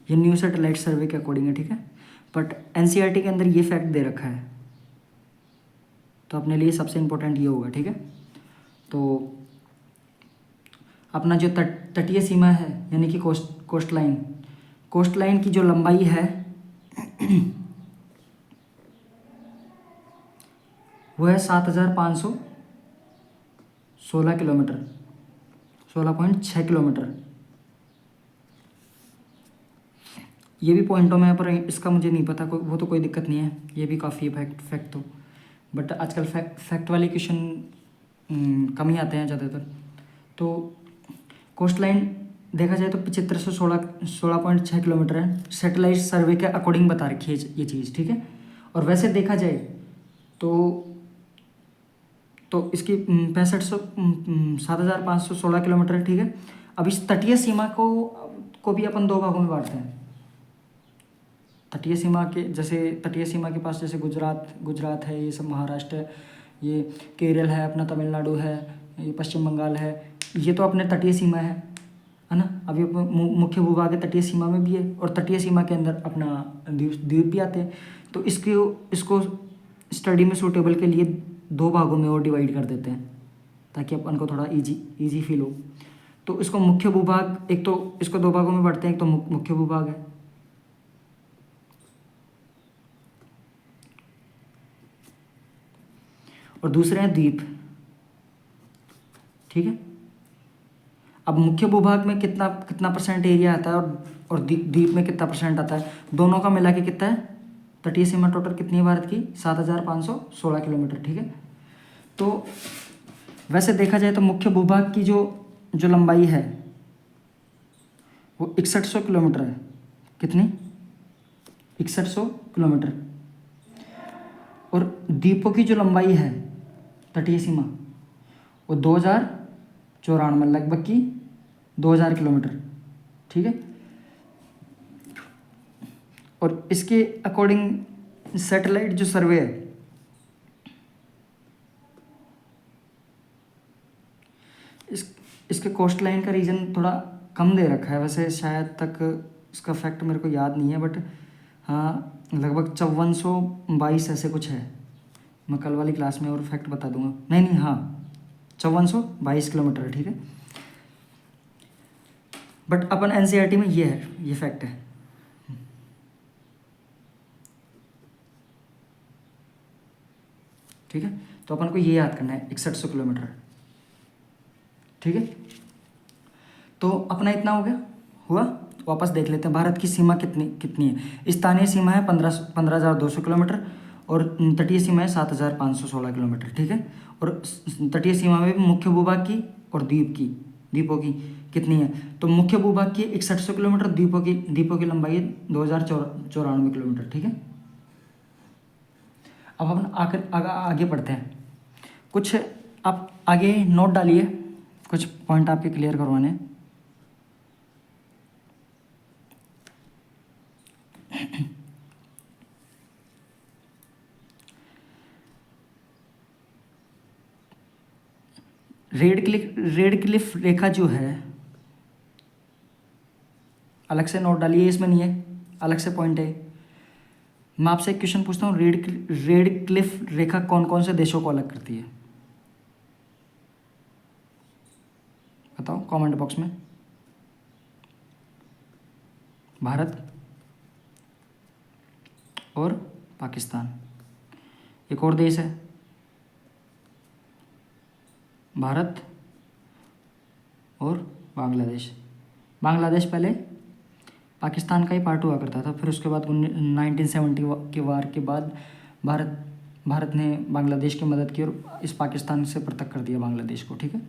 ये न्यू सैटेलाइट सर्वे के अकॉर्डिंग है, ठीक है। बट एनसीईआरटी के अंदर ये फैक्ट दे रखा है, तो अपने लिए सबसे इम्पोर्टेंट ये होगा, ठीक है। तो अपना जो तटीय सीमा है यानी कि कोस्ट लाइन की जो लंबाई है वो है 7,516 किलोमीटर, 16.6 किलोमीटर। ये भी पॉइंटों में है, पर इसका मुझे नहीं पता, वो तो कोई दिक्कत नहीं है, ये भी काफ़ी फैक्ट तो। बट आजकल फैक्ट वाले क्वेश्चन कम ही आते हैं ज़्यादातर। तो कोस्ट लाइन देखा जाए तो 7516.6 किलोमीटर है, सैटेलाइट सर्वे के अकॉर्डिंग बता रखी है ये चीज़, ठीक है। और वैसे देखा जाए तो इसकी 7,516 किलोमीटर है, ठीक है। अब इस तटीय सीमा को भी अपन दो भागों में बांटते हैं। तटीय सीमा के पास जैसे गुजरात है, ये सब महाराष्ट्र है, ये केरल है, अपना तमिलनाडु है, ये पश्चिम बंगाल है, ये तो अपने तटीय सीमा है ना। अभी मुख्य भूभाग है तटीय सीमा में भी है, और तटीय सीमा के अंदर अपना द्वीप भी आते हैं। तो इसको स्टडी में सूटेबल के लिए दो भागों में और डिवाइड कर देते हैं, ताकि अपन को थोड़ा इजी फील हो। तो इसको मुख्य भूभाग, एक तो इसको दो भागों में बांटते हैं, एक तो मुख्य भूभाग है, और दूसरे हैं द्वीप, ठीक है। अब मुख्य भूभाग में कितना परसेंट एरिया आता है, और द्वीप में कितना परसेंट आता है, दोनों का मिला के कितना है, तटीय सीमा टोटल कितनी है भारत की, 7,516 किलोमीटर, ठीक है। तो वैसे देखा जाए तो मुख्य भूभाग की जो लंबाई है वो 6100 किलोमीटर है। कितनी? 6100 किलोमीटर। और द्वीपों की जो लंबाई है तटीय सीमा वो 2094, लगभग की 2000 किलोमीटर, ठीक है। और इसके अकॉर्डिंग सैटेलाइट जो सर्वे है इसके कोस्ट लाइन का रीजन थोड़ा कम दे रखा है, वैसे शायद तक इसका फैक्ट मेरे को याद नहीं है, बट हाँ लगभग 5422 ऐसे कुछ है। मैं कल वाली क्लास में और फैक्ट बता दूंगा। नहीं हाँ 5422 किलोमीटर है, ठीक है। बट अपन एनसीईआरटी में ये फैक्ट है। ठीक है, तो अपन को ये याद करना है 6100 किलोमीटर, ठीक है। तो अपना इतना हो गया हुआ। वापस देख लेते हैं भारत की सीमा कितनी है। स्थानीय सीमा है 15,200 किलोमीटर, और तटीय सीमा है 7,516 किलोमीटर, ठीक है। और तटीय सीमा में भी मुख्य भूभाग की और द्वीपों की कितनी है, तो मुख्य भूभाग की 6100 किलोमीटर, द्वीपों की लंबाई है 2094 किलोमीटर, ठीक है। अब अपन आगे पढ़ते हैं। कुछ आप आगे नोट डालिए, कुछ पॉइंट आपके क्लियर करवाने हैं। रेड क्लिफ रेखा जो है, अलग से नोट डालिए, इसमें नहीं है, अलग से पॉइंट है। मैं आपसे एक क्वेश्चन पूछता हूँ, रेड क्लिफ रेखा कौन कौन से देशों को अलग करती है, बताओ कमेंट बॉक्स में। भारत और पाकिस्तान, एक और देश है, भारत और बांग्लादेश। बांग्लादेश पहले पाकिस्तान का ही पार्ट हुआ करता था, फिर उसके बाद 1970 के वार के बाद भारत ने बांग्लादेश की मदद की और इस पाकिस्तान से पृथक कर दिया बांग्लादेश को, ठीक है।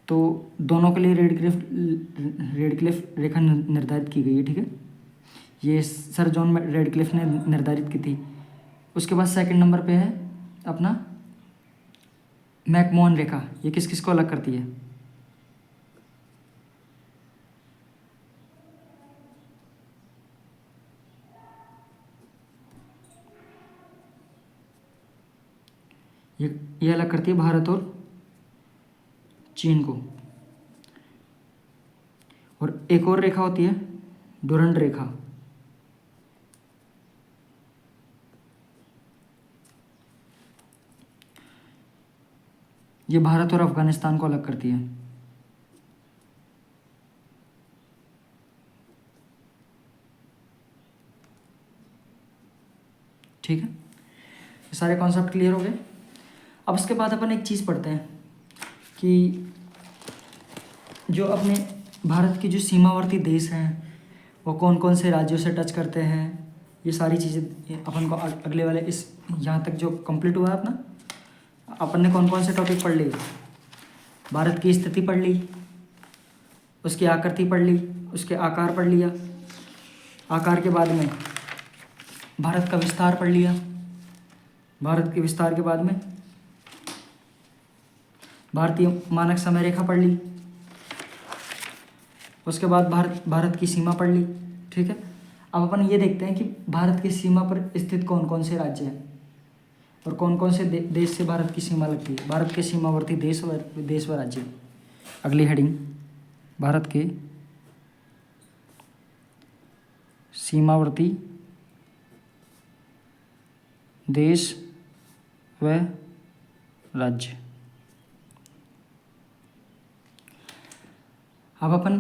तो दोनों के लिए रेड क्लिफ रेखा निर्धारित की गई है, ठीक है। ये सर जॉन रेड क्लिफ ने निर्धारित की थी। उसके बाद सेकंड नंबर पे है अपना मैकमोहन रेखा। ये किस किस को अलग करती है, ये अलग करती है भारत और चीन को। और एक और रेखा होती है डुरंड रेखा। ये भारत और अफगानिस्तान को अलग करती है। ठीक है, ये सारे कॉन्सेप्ट क्लियर हो गए। अब उसके बाद अपन एक चीज़ पढ़ते हैं कि जो अपने भारत की जो सीमावर्ती देश हैं वो कौन कौन से राज्यों से टच करते हैं। ये सारी चीज़ें अपन को अगले वाले इस यहाँ तक जो कंप्लीट हुआ है अपना, अपन ने कौन कौन से टॉपिक पढ़ लिए। भारत की स्थिति पढ़ ली, उसकी आकृति पढ़ ली, उसके आकार पढ़ लिया, आकार के बाद में भारत का विस्तार पढ़ लिया, भारत के विस्तार के बाद में भारतीय मानक समय रेखा पढ़ ली, उसके बाद भारत की सीमा पढ़ ली। ठीक है, अब अपन ये देखते हैं कि भारत की सीमा पर स्थित कौन कौन से राज्य हैं और कौन कौन से देश से भारत की सीमा लगती है। भारत के सीमावर्ती देश व राज्य। अगली हेडिंग, भारत के सीमावर्ती देश व राज्य। अब अपन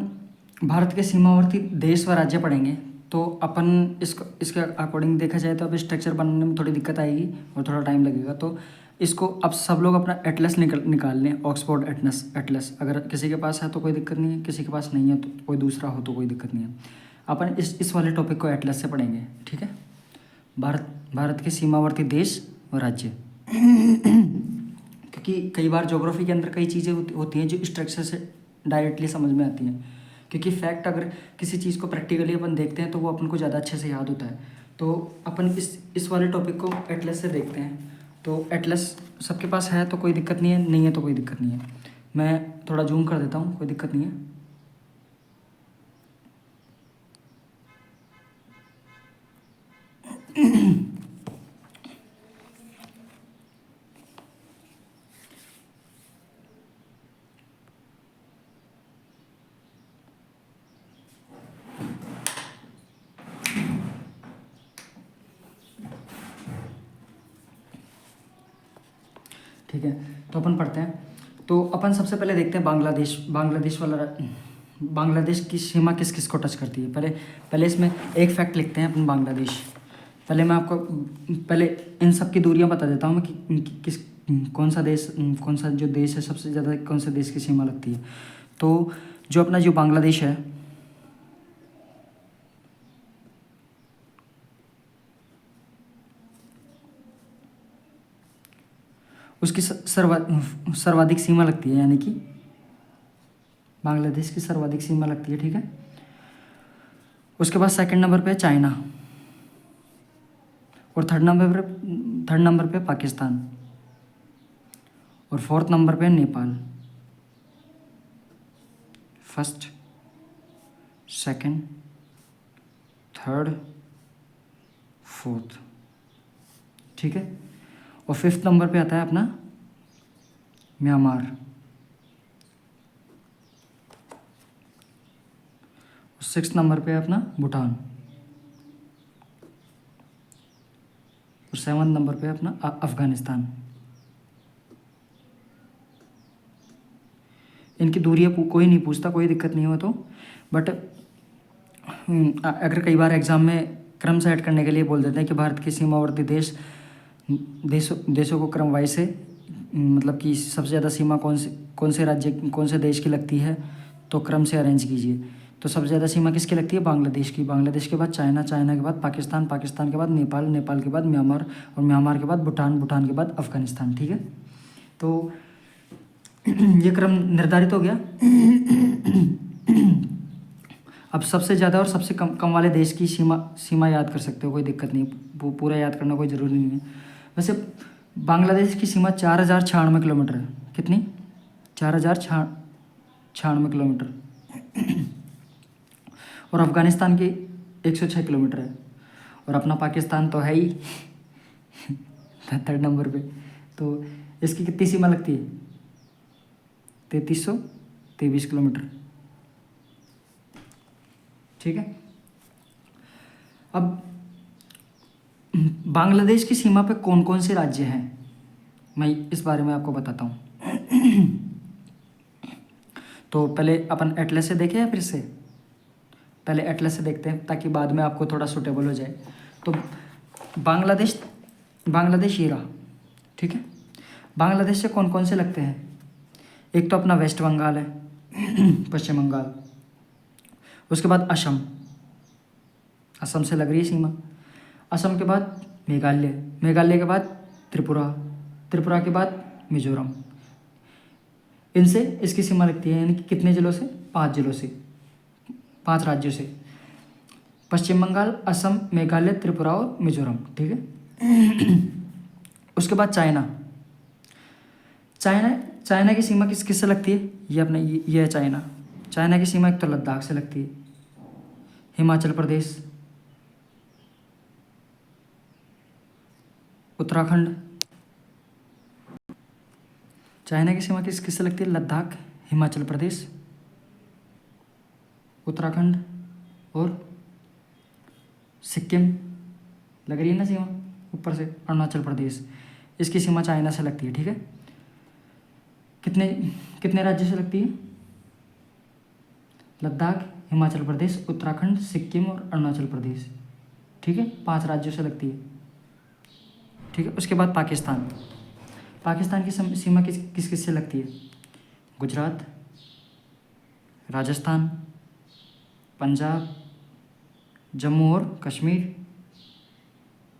भारत के सीमावर्ती देश व राज्य पढ़ेंगे तो अपन इसके अकॉर्डिंग देखा जाए तो अब स्ट्रक्चर बनाने में थोड़ी दिक्कत आएगी और थोड़ा टाइम लगेगा। तो इसको अब सब लोग अपना एटलस निकाल लें, ऑक्सफोर्ड एटलस। अगर किसी के पास है तो कोई दिक्कत नहीं है, किसी के पास नहीं है तो कोई दूसरा हो तो कोई दिक्कत नहीं है। अपन इस वाले टॉपिक को एटलस से पढ़ेंगे। ठीक है, भारत के सीमावर्ती देश और राज्य। क्योंकि कई बार ज्योग्राफी के अंदर कई चीज़ें होती हैं जो स्ट्रक्चर से डायरेक्टली समझ में आती हैं। क्योंकि फैक्ट अगर किसी चीज़ को प्रैक्टिकली अपन देखते हैं तो वो अपन को ज़्यादा अच्छे से याद होता है। तो अपन इस वाले टॉपिक को एटलस से देखते हैं। तो एटलस सबके पास है तो कोई दिक्कत नहीं है, नहीं है तो कोई दिक्कत नहीं है। मैं थोड़ा जूम कर देता हूँ, कोई दिक्कत नहीं है। ठीक है, तो अपन पढ़ते हैं। तो अपन सबसे पहले देखते हैं बांग्लादेश की सीमा किस किस को टच करती है। पहले इसमें एक फैक्ट लिखते हैं अपन बांग्लादेश। पहले मैं आपको पहले इन सब की दूरियां बता देता हूँ कि कौन सा जो देश है सबसे ज़्यादा कौन से देश की सीमा लगती है। तो जो अपना जो बांग्लादेश है उसकी सर्वाधिक सीमा लगती है, यानी कि बांग्लादेश की सर्वाधिक सीमा लगती है। ठीक है, उसके बाद सेकंड नंबर पे चाइना और थर्ड नंबर पे पाकिस्तान और फोर्थ नंबर पे Nepal. First, second, third, fourth. ठीक है, और फिफ्थ नंबर पे आता है अपना म्यांमार। सिक्स्थ नंबर पे अपना भूटान और सेवन्थ नंबर पे अपना अफगानिस्तान। इनकी दूरियां कोई नहीं पूछता, कोई दिक्कत नहीं हो तो। बट अगर कई बार एग्जाम में क्रम सेट करने के लिए बोल देते हैं कि भारत के सीमावर्ती देशों को क्रम वाइज से मतलब कि सबसे ज़्यादा सीमा कौन से राज्य कौन से देश की लगती है तो क्रम से अरेंज कीजिए। तो सबसे ज़्यादा सीमा किसकी लगती है? बांग्लादेश की। बांग्लादेश के बाद चाइना, चाइना के बाद पाकिस्तान, पाकिस्तान के बाद नेपाल, नेपाल के बाद म्यांमार और म्यांमार के बाद भूटान, भूटान के बाद अफगानिस्तान। ठीक है, तो ये क्रम निर्धारित हो गया। अब सबसे ज़्यादा और सबसे कम वाले देश की सीमा याद कर सकते हो, कोई दिक्कत नहीं, पूरा याद करना कोई ज़रूरी नहीं है। वैसे बांग्लादेश की सीमा 4096 किलोमीटर है। कितनी? 4096 किलोमीटर। और अफ़गानिस्तान की 106 किलोमीटर है। और अपना पाकिस्तान तो है ही थर्ड नंबर पे। तो इसकी कितनी सीमा लगती है? 3323 किलोमीटर। ठीक है, अब बांग्लादेश की सीमा पे कौन कौन से राज्य हैं, मैं इस बारे में आपको बताता हूँ। तो पहले अपन एटलस से देखें या फिर से, पहले एटलस से देखते हैं ताकि बाद में आपको थोड़ा सूटेबल हो जाए। तो बांग्लादेश बांग्लादेश ये रहा, ठीक है। बांग्लादेश से कौन कौन से लगते हैं, एक तो अपना वेस्ट बंगाल है, पश्चिम बंगाल, उसके बाद असम, असम से लग रही है सीमा, असम के बाद मेघालय, मेघालय के बाद त्रिपुरा, त्रिपुरा के बाद मिजोरम, इनसे इसकी सीमा लगती है। यानी कि कितने जिलों से, 5 जिलों से, 5 राज्यों से, पश्चिम बंगाल, असम, मेघालय, त्रिपुरा और मिजोरम, ठीक है। उसके बाद चाइना, चाइना चाइना की सीमा किस किस से लगती है, ये अपना ये है चाइना। चाइना की सीमा एक तो लद्दाख से लगती है, हिमाचल प्रदेश, उत्तराखंड। चाइना की सीमा किस किस से लगती है, लद्दाख, हिमाचल प्रदेश, उत्तराखंड और सिक्किम, लग रही है ना सीमा ऊपर से, अरुणाचल प्रदेश, इसकी सीमा चाइना से लगती है, ठीक है। कितने कितने राज्यों से लगती है, लद्दाख, हिमाचल प्रदेश, उत्तराखंड, सिक्किम और अरुणाचल प्रदेश, ठीक है, 5 राज्यों से लगती है, ठीक है। उसके बाद पाकिस्तान, पाकिस्तान की सीमा किस किस किस से लगती है, गुजरात, राजस्थान, पंजाब, जम्मू और कश्मीर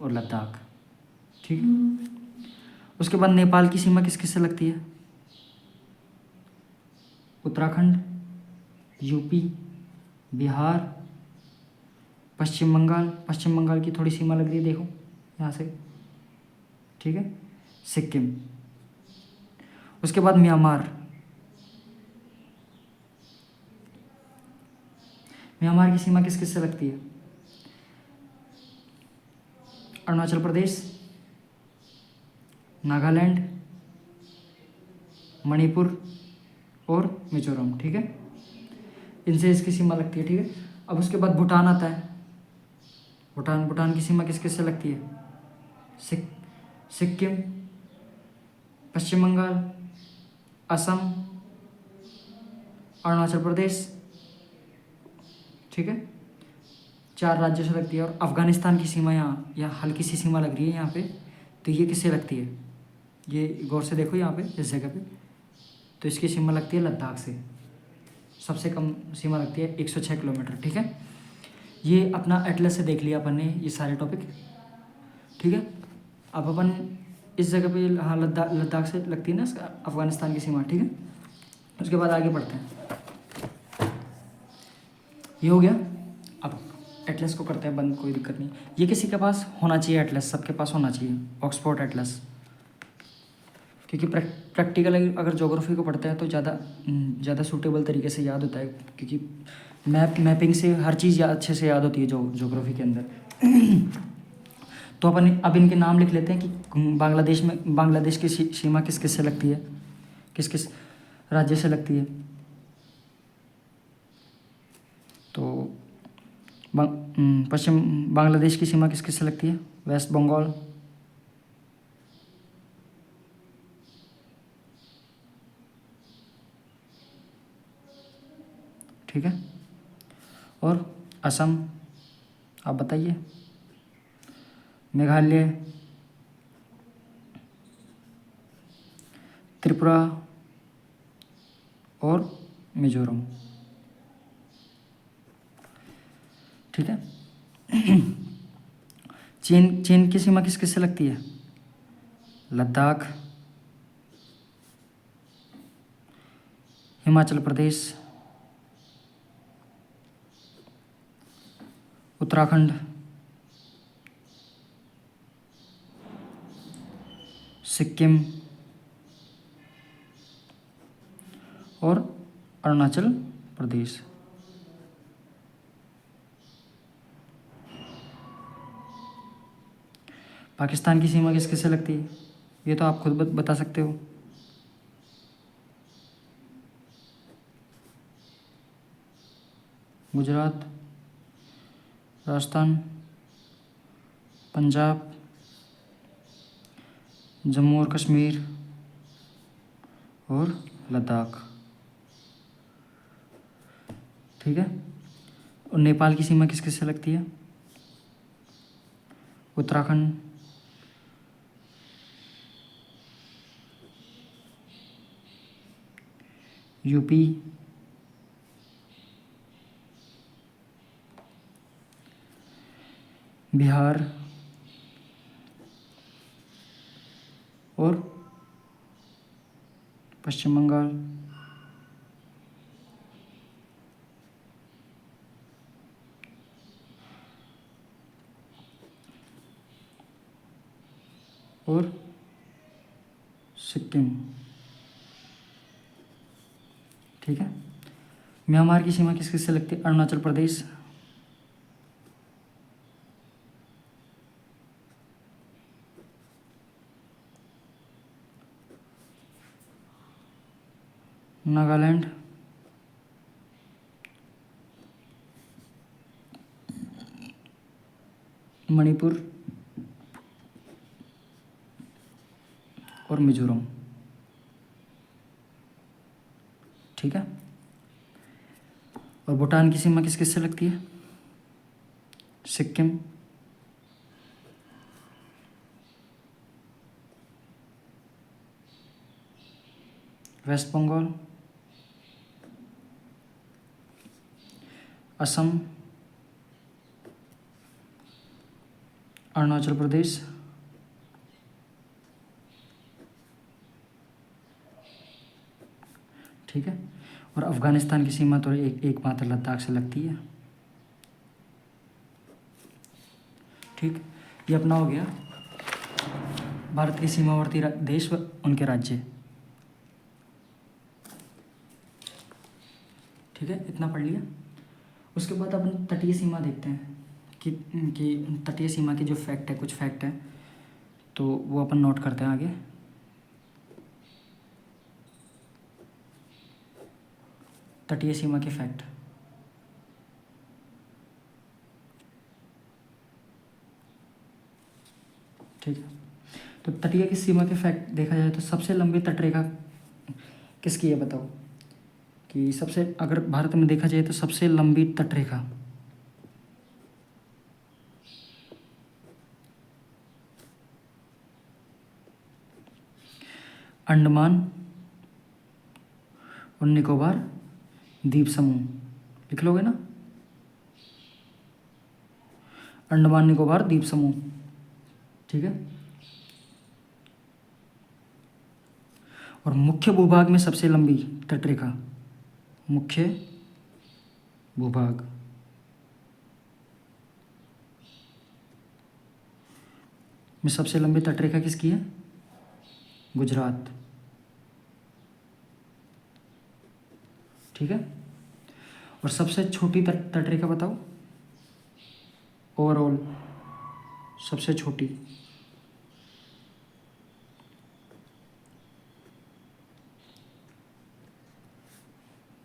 और लद्दाख, ठीक है। उसके बाद नेपाल की सीमा किस किस से लगती है, उत्तराखंड, यूपी, बिहार, पश्चिम बंगाल, पश्चिम बंगाल की थोड़ी सीमा लग रही है देखो यहाँ से, ठीक है, सिक्किम। उसके बाद म्यांमार, म्यांमार की सीमा किस किस से लगती है, अरुणाचल प्रदेश, नागालैंड, मणिपुर और मिजोरम, ठीक है, इनसे इसकी सीमा लगती है, ठीक है। अब उसके बाद भूटान आता है, भूटान, भूटान की सीमा किस किस से लगती है, सिक्किम, पश्चिम बंगाल, असम, अरुणाचल प्रदेश, ठीक है, 4 राज्यों से लगती है। और अफगानिस्तान की सीमा यहाँ हल्की सी सीमा लग रही है यहाँ पे, तो ये किससे लगती है, ये गौर से देखो यहाँ पे इस जगह पे, तो इसकी सीमा लगती है लद्दाख से, सबसे कम सीमा लगती है 106 किलोमीटर, ठीक है। ये अपना एटलस से देख लिया अपन ने ये सारे टॉपिक, ठीक है। अब अपन इस जगह पे, हाँ, लद्दाख लद्दाख से लगती है ना अफगानिस्तान की सीमा, ठीक है। उसके बाद आगे बढ़ते हैं, ये हो गया। अब एटलस को करते हैं बंद, कोई दिक्कत नहीं, ये किसी के पास होना चाहिए एटलस, सबके पास होना चाहिए ऑक्सफोर्ड एटलस, क्योंकि प्रैक्टिकल अगर ज्योग्राफी को पढ़ते हैं तो ज़्यादा सूटेबल तरीके से याद होता है, क्योंकि मैपिंग से हर चीज़ अच्छे से याद होती है ज्योग्राफी के अंदर। तो अपन अब इनके नाम लिख लेते हैं कि बांग्लादेश की सीमा किस किस से लगती है, किस किस राज्य से लगती है। तो पश्चिम बांग्लादेश की सीमा किस किस से लगती है, वेस्ट बंगाल, ठीक है, और असम, आप बताइए, मेघालय, त्रिपुरा और मिजोरम, ठीक है। चीन की सीमा किस किस से लगती है, लद्दाख, हिमाचल प्रदेश, उत्तराखंड, सिक्किम और अरुणाचल प्रदेश। पाकिस्तान की सीमा किस किस से लगती है, ये तो आप खुद बता सकते हो। गुजरात, राजस्थान, पंजाब, जम्मू और कश्मीर और लद्दाख। ठीक है। और नेपाल की सीमा किस किस से लगती है? उत्तराखंड, यूपी, बिहार और पश्चिम बंगाल। और सिक्किम। ठीक है। म्यांमार की सीमा किस किस से लगती है? अरुणाचल प्रदेश, नागालैंड, मणिपुर और मिजोरम। ठीक है। और भूटान की सीमा किस किस से लगती है? सिक्किम, वेस्ट बंगाल, असम, अरुणाचल प्रदेश, ठीक है। और अफगानिस्तान की सीमा तो एकमात्र लद्दाख से लगती है। ठीक। ये अपना हो गया भारत के सीमावर्ती देश व उनके राज्य। ठीक है, इतना पढ़ लिया। उसके बाद अपन तटीय सीमा देखते हैं कि तटीय सीमा के जो फैक्ट है, कुछ फैक्ट है, तो वो अपन नोट करते हैं आगे। तटीय सीमा के फैक्ट। ठीक है। तो तटीय की सीमा के फैक्ट देखा जाए तो सबसे लंबी तटरेखा किसकी है बताओ? कि सबसे, अगर भारत में देखा जाए तो सबसे लंबी तटरेखा अंडमान और निकोबार द्वीप समूह। लिख लोगे ना? अंडमान निकोबार द्वीप समूह। ठीक है। और मुख्य भूभाग में सबसे लंबी तटरेखा, मुख्य भूभाग में सबसे लंबी तटरेखा किसकी है? गुजरात। ठीक है। और सबसे छोटी तटरेखा बताओ, ओवरऑल सबसे छोटी?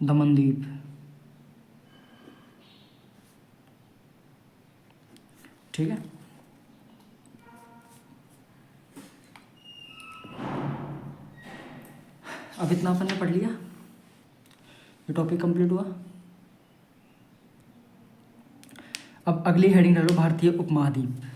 दमनदीप। ठीक है। अब इतना अपन ने पढ़ लिया, ये टॉपिक कंप्लीट हुआ। अब अगली हेडिंग डालो, भारतीय उपमहाद्वीप।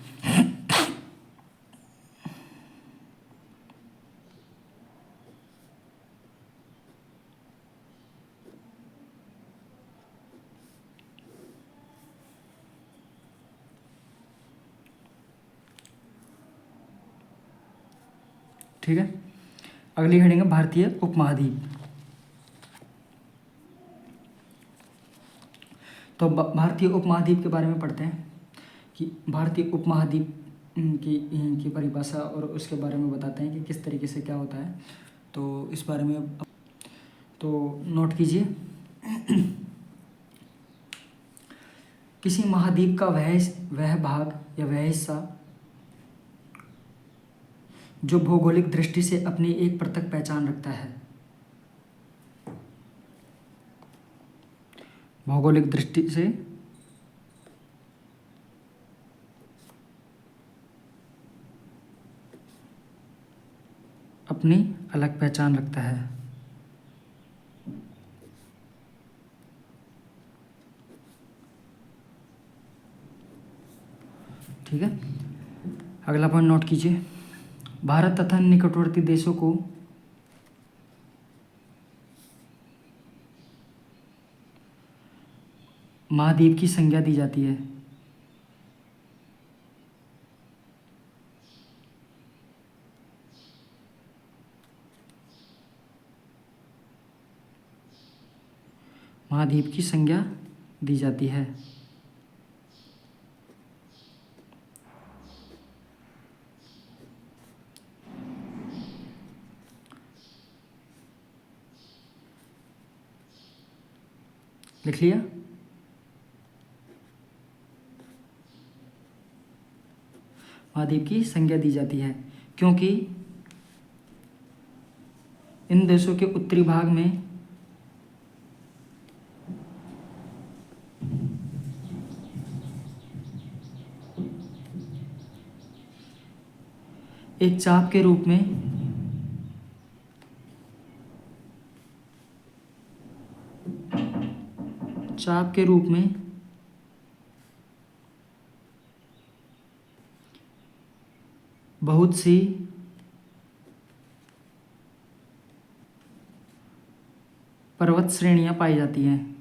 ठीक है। अगली हेडिंग है भारतीय उपमहाद्वीप। तो भारतीय उपमहाद्वीप के बारे में पढ़ते हैं कि भारतीय उपमहाद्वीप की परिभाषा और उसके बारे में बताते हैं कि किस तरीके से क्या होता है। तो इस बारे में तो नोट कीजिए। किसी महाद्वीप का वह भाग या वह हिस्सा जो भौगोलिक दृष्टि से अपनी एक पृथक पहचान रखता है। भौगोलिक दृष्टि से अपनी अलग पहचान रखता है। ठीक है, अगला पॉइंट नोट कीजिए। भारत तथा निकटवर्ती देशों को महाद्वीप की संज्ञा दी जाती है। महाद्वीप की संज्ञा दी जाती है। लिख लिया? महाद्वीप की संज्ञा दी जाती है क्योंकि इन देशों के उत्तरी भाग में एक चाप के रूप में बहुत सी पर्वत श्रेणियां पाई जाती हैं।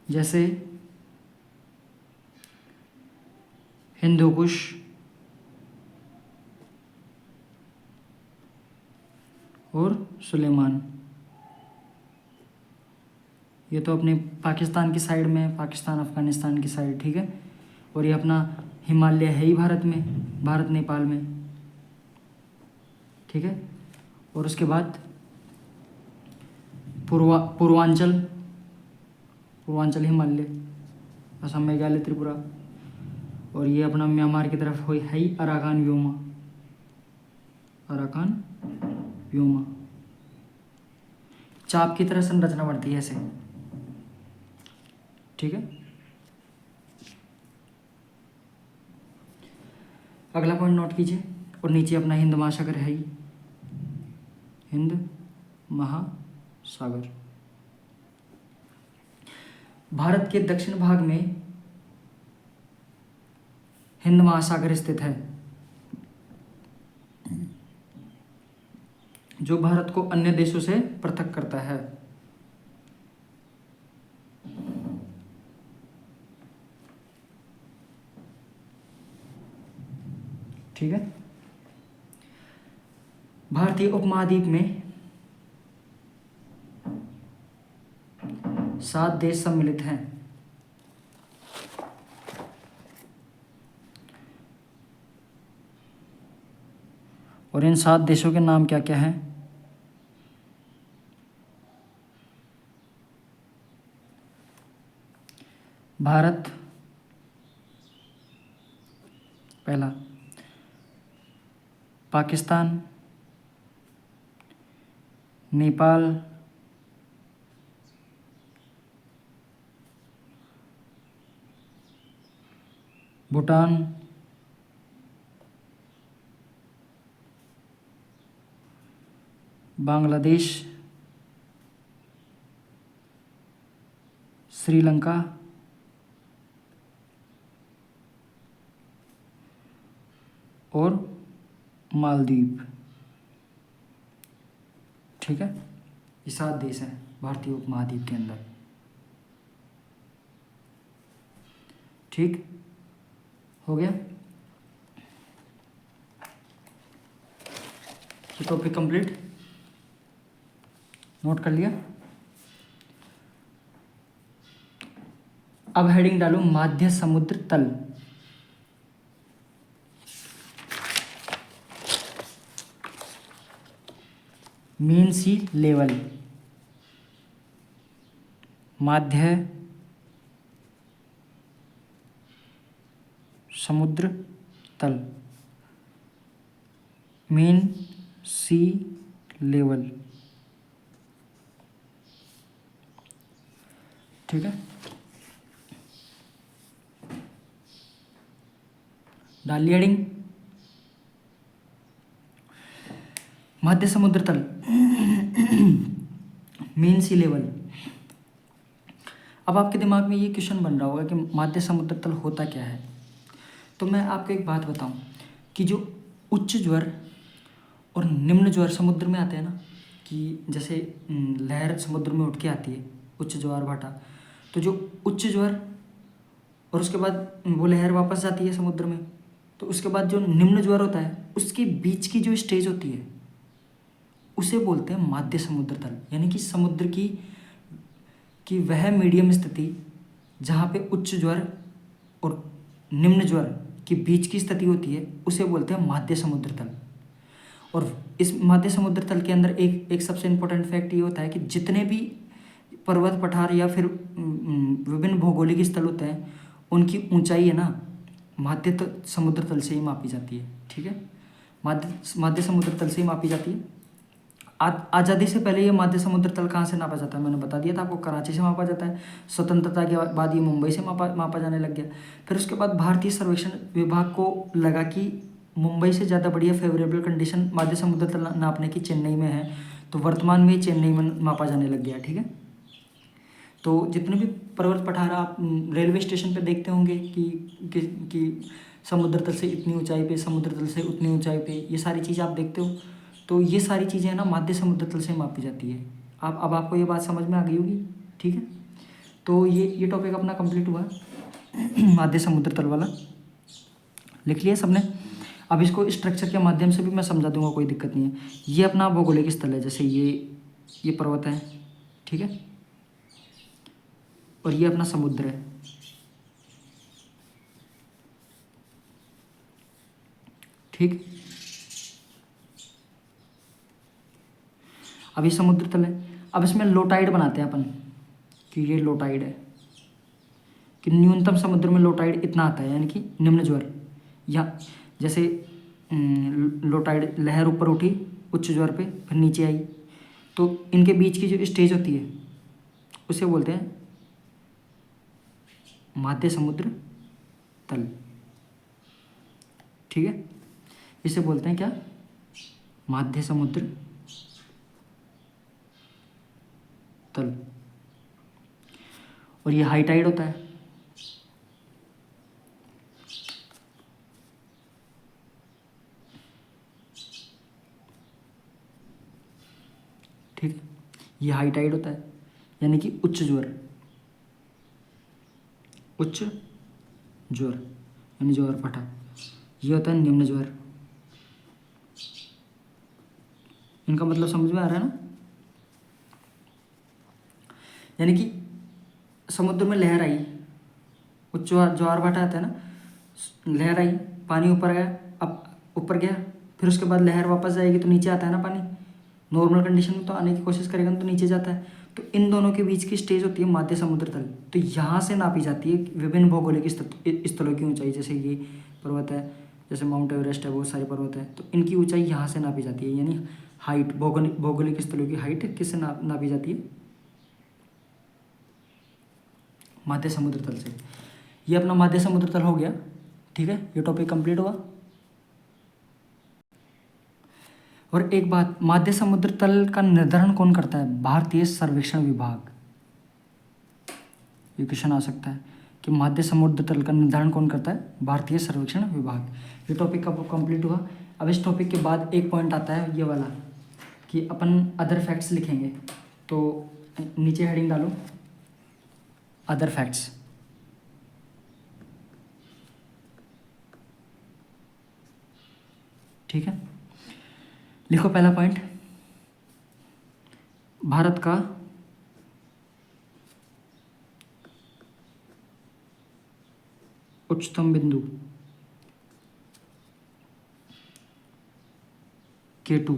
जैसे हिंदू कुश, और सुलेमान। ये तो अपने पाकिस्तान की साइड में, पाकिस्तान अफगानिस्तान की साइड, ठीक है। और ये अपना हिमालय है ही भारत में, भारत नेपाल में, ठीक है। और उसके बाद पूर्वांचल हिमालय, असम, मेघालय, त्रिपुरा। और ये अपना म्यांमार की तरफ है ही अराकान व्योमा। चाप की तरह संरचना बढ़ती है ऐसे, ठीक है। अगला पॉइंट नोट कीजिए। और नीचे अपना हिंद महासागर है ही, हिंद महासागर। भारत के दक्षिण भाग में हिंद महासागर स्थित है, जो भारत को अन्य देशों से पृथक करता है। ठीक है। भारतीय उपमहाद्वीप में 7 देश सम्मिलित हैं। और इन 7 देशों के नाम क्या क्या हैं? भारत पहला, पाकिस्तान, नेपाल, भूटान, बांग्लादेश, श्रीलंका, और मालदीव। ठीक है, ये 7 देश हैं भारतीय उपमहाद्वीप के अंदर। ठीक हो गया, ये टॉपिक कंप्लीट, नोट कर लिया। अब हेडिंग डालो माध्य समुद्र तल। मेन सी लेवल, माध्य समुद्र तल, मेन सी लेवल। ठीक है, डाल लिया हेडिंग। मध्य समुद्र तल मीन सी लेवल। अब आपके दिमाग में ये क्वेश्चन बन रहा होगा कि मध्य समुद्र तल होता क्या है। तो मैं आपको एक बात बताऊं कि जो उच्च ज्वार और निम्न ज्वार समुद्र में आते हैं ना, कि जैसे लहर समुद्र में उठ के आती है, उच्च ज्वार भाटा, तो जो उच्च ज्वार और उसके बाद वो लहर वापस जाती है समुद्र में, तो उसके बाद जो निम्न ज्वार होता है उसके बीच की जो स्टेज होती है उसे बोलते हैं माध्य समुद्र तल। यानी कि समुद्र की वह मीडियम स्थिति जहाँ पे उच्च ज्वार और निम्न ज्वार के बीच की स्थिति होती है उसे बोलते हैं माध्य समुद्र तल। और इस माध्य समुद्र तल के अंदर एक सबसे इम्पोर्टेंट फैक्ट ये होता है कि जितने भी पर्वत पठार या फिर विभिन्न भौगोलिक स्थल होते हैं उनकी ऊंचाई है ना माध्य समुद्र तल से ही मापी जाती है। ठीक है, माध्य समुद्र तल से ही मापी जाती है। आज़ादी से पहले ये माध्य समुद्र तल कहाँ से नापा जाता है, मैंने बता दिया था आपको, कराची से मापा जाता है। स्वतंत्रता के बाद ये मुंबई से मापा जाने लग गया। फिर उसके बाद भारतीय सर्वेक्षण विभाग को लगा कि मुंबई से ज़्यादा बढ़िया फेवरेबल कंडीशन माध्य समुद्र तल नापने की चेन्नई में है, तो वर्तमान में चेन्नई में मापा जाने लग गया। ठीक है, तो जितने भी पर्वत पठार आप रेलवे स्टेशन पे देखते होंगे कि समुद्र तल से इतनी ऊंचाई पे, समुद्र तल से उतनी ऊंचाई पे, ये सारी चीज़ें आप देखते हो, तो ये सारी चीज़ें ना माध्य समुद्र तल से मापी जाती है। अब आपको ये बात समझ में आ गई होगी। ठीक है, तो ये टॉपिक अपना कंप्लीट हुआ माध्य समुद्र तल वाला, लिख लिया सबने। अब इसको स्ट्रक्चर के माध्यम से भी मैं समझा दूंगा, कोई दिक्कत नहीं है। ये अपना भौगोलिक स्थल है, जैसे ये पर्वत है, ठीक है, और ये अपना समुद्र है। ठीक, अब ये समुद्र तल है। अब इसमें लो टाइड बनाते हैं अपन कि ये लो टाइड है, कि न्यूनतम समुद्र में लो टाइड इतना आता है, यानी कि निम्न ज्वार, या जैसे लो टाइड लहर ऊपर उठी उच्च ज्वार पे, फिर नीचे आई, तो इनके बीच की जो स्टेज होती है उसे बोलते हैं माध्य समुद्र तल। ठीक है, इसे बोलते हैं क्या, माध्य समुद्र तल। और ये हाई टाइड होता है। ठीक, ये हाई टाइड होता है, यानी कि उच्च ज्वार, उच्च ज्वार यानी ज्वार भाटा। ये होता है निम्न ज्वार। इनका मतलब समझ में आ रहा है ना। यानी कि समुद्र में लहर आई, उच्च ज्वार भाटा आता है ना, लहर आई, पानी ऊपर गया, अब ऊपर गया, फिर उसके बाद लहर वापस जाएगी तो नीचे आता है ना पानी। नॉर्मल कंडीशन में तो आने की कोशिश करेगा तो नीचे जाता है। तो इन दोनों के बीच की स्टेज होती है माध्य समुद्र तल। तो यहाँ से नापी जाती है विभिन्न भौगोलिक स्थलों की ऊंचाई। जैसे ये पर्वत है, जैसे माउंट एवरेस्ट है, बहुत सारे पर्वत है, तो इनकी ऊंचाई यहाँ से नापी जाती है। यानी हाइट, भौगोलिक स्थलों की हाइट किससे नापी जाती है, माध्य समुद्र तल से। ये अपना माध्य समुद्र तल हो गया। ठीक है, ये टॉपिक कंप्लीट हुआ। और एक बात, माध्य समुद्र तल का निर्धारण कौन करता है, भारतीय सर्वेक्षण विभाग। ये क्वेश्चन आ सकता है कि माध्य समुद्र तल का निर्धारण कौन करता है, भारतीय सर्वेक्षण विभाग। ये टॉपिक कब कंप्लीट हुआ। अब इस टॉपिक के बाद एक पॉइंट आता है ये वाला कि अपन अदर फैक्ट्स लिखेंगे। तो नीचे हेडिंग डालो अदर फैक्ट्स। ठीक है, लिखो पहला पॉइंट, भारत का उच्चतम बिंदु K2,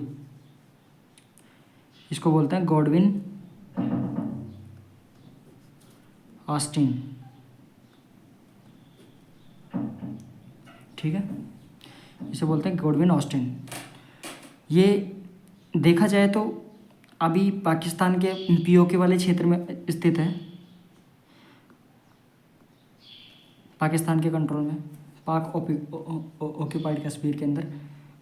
इसको बोलते हैं गॉडविन ऑस्टिन। ठीक है, इसे बोलते हैं गॉडविन ऑस्टिन। ये देखा जाए तो अभी पाकिस्तान के पीओके वाले क्षेत्र में स्थित है। पाकिस्तान के कंट्रोल में, पाक ऑक्यूपाइड कश्मीर के अंदर।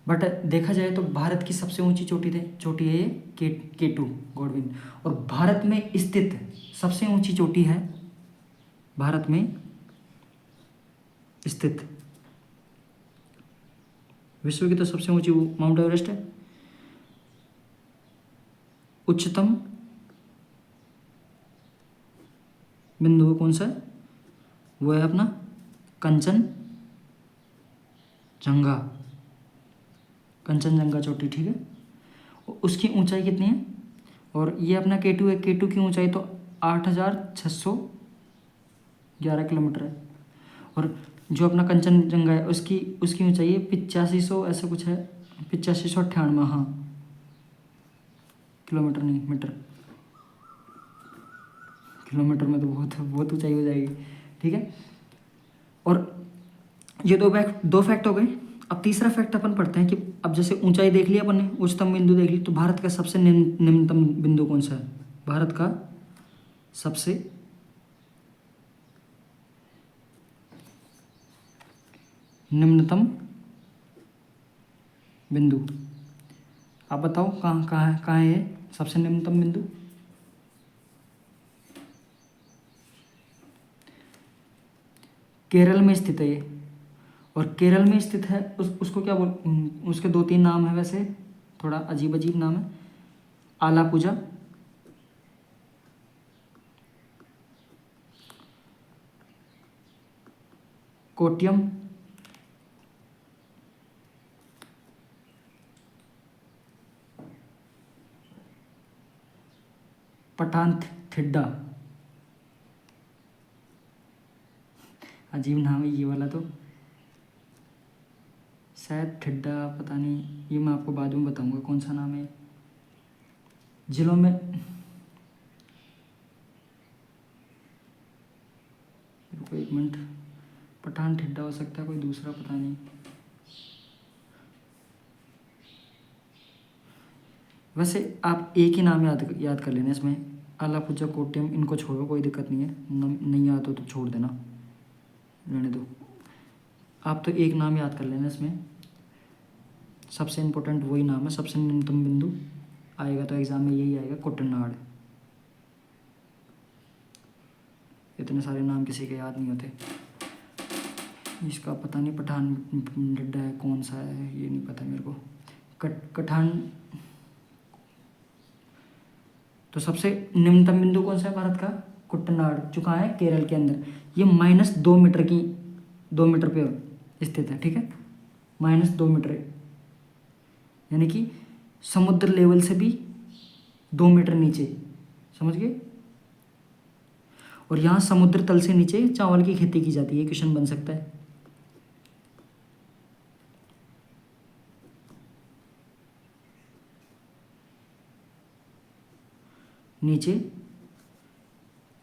बट देखा जाए तो भारत की सबसे ऊंची चोटी है ये K2 गॉडविन। और भारत में स्थित सबसे ऊंची चोटी है, भारत में स्थित विश्व की तो सबसे ऊंची माउंट एवरेस्ट है। उच्चतम बिंदु कौन सा है? वो है अपना कंचनजंगा चोटी, ठीक है। उसकी ऊंचाई कितनी है? और ये अपना K2 है, K2 की ऊंचाई तो 8,611 किलोमीटर है। और जो अपना कंचनजंगा है उसकी ऊंचाई है 8500 ऐसा कुछ है, 8598, हाँ किलोमीटर नहीं मीटर, किलोमीटर में तो बहुत ऊंचाई हो जाएगी, ठीक है। और ये दो फैक्ट हो गए। अब तीसरा फैक्ट अपन पढ़ते हैं कि अब जैसे ऊंचाई देख ली अपन ने, उच्चतम बिंदु देख ली, तो भारत का सबसे निम्नतम बिंदु कौन सा है? भारत का सबसे निम्नतम बिंदु, आप बताओ कहाँ है ये सबसे निम्नतम बिंदु? केरल में स्थित है ये। और केरल में स्थित है उसको क्या उसके 2-3 नाम है, वैसे थोड़ा अजीब अजीब नाम है। आलापुझा, कोट्यम, पठानथिड्डा, अजीब नाम है ये वाला तो, शायद थिड्डा, पता नहीं, ये मैं आपको बाद में बताऊंगा कौन सा नाम है। जिलों में रुको एक मिनट, पठानथिड्डा हो सकता है, कोई दूसरा पता नहीं। वैसे आप एक ही नाम याद कर लेना इसमें, आलापुझा, कोट्यम, इनको छोड़ो, कोई दिक्कत नहीं है, नहीं याद हो तो छोड़ देना, रहने दो। आप तो एक नाम याद कर लेना इसमें, सबसे इम्पोर्टेंट वही नाम है। सबसे निम्नतम बिंदु आएगा तो एग्जाम में यही आएगा, कुटनाड़। इतने सारे नाम किसी के याद नहीं होते। इसका पता नहीं पठानथिड्डा है कौन सा है, ये नहीं पता मेरे को। कठान तो सबसे निम्नतम बिंदु कौन सा है भारत का? कुटनाड़, जो कहाँ है? केरल के अंदर। ये -2 मीटर पे स्थित है, ठीक है, -2 मीटर, यानी कि समुद्र लेवल से भी 2 मीटर नीचे, समझ गए। और यहाँ समुद्र तल से नीचे चावल की खेती की जाती है। क्वेश्चन बन सकता है। नीचे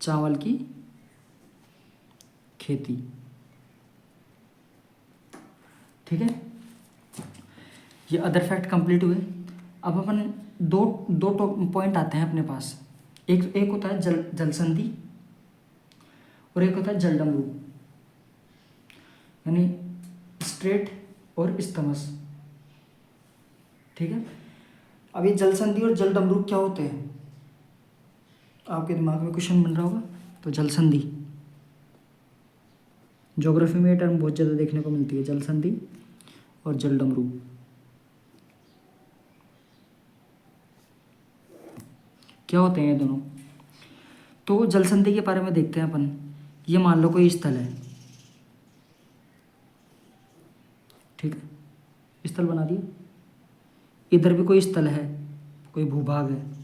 चावल की खेती, ठीक है। ये अदर फैक्ट कंप्लीट हुए। अब अपन दो पॉइंट आते हैं अपने पास। एक होता है जल संधि और एक होता है जलडमरू, यानी स्ट्रेट और इस्थमस, ठीक है। अब ये जल संधि और जलडमरू क्या होते हैं? आपके दिमाग में क्वेश्चन बन रहा होगा। तो जल संधि, ज्योग्राफी में ये टर्म बहुत ज़्यादा देखने को मिलती है, जल संधि और जलडमरू। क्या होते हैं ये दोनों? तो जल संधि के बारे में देखते हैं अपन। ये मान लो कोई स्थल है, ठीक है, स्थल बना दिया। इधर भी कोई स्थल है, कोई भूभाग है,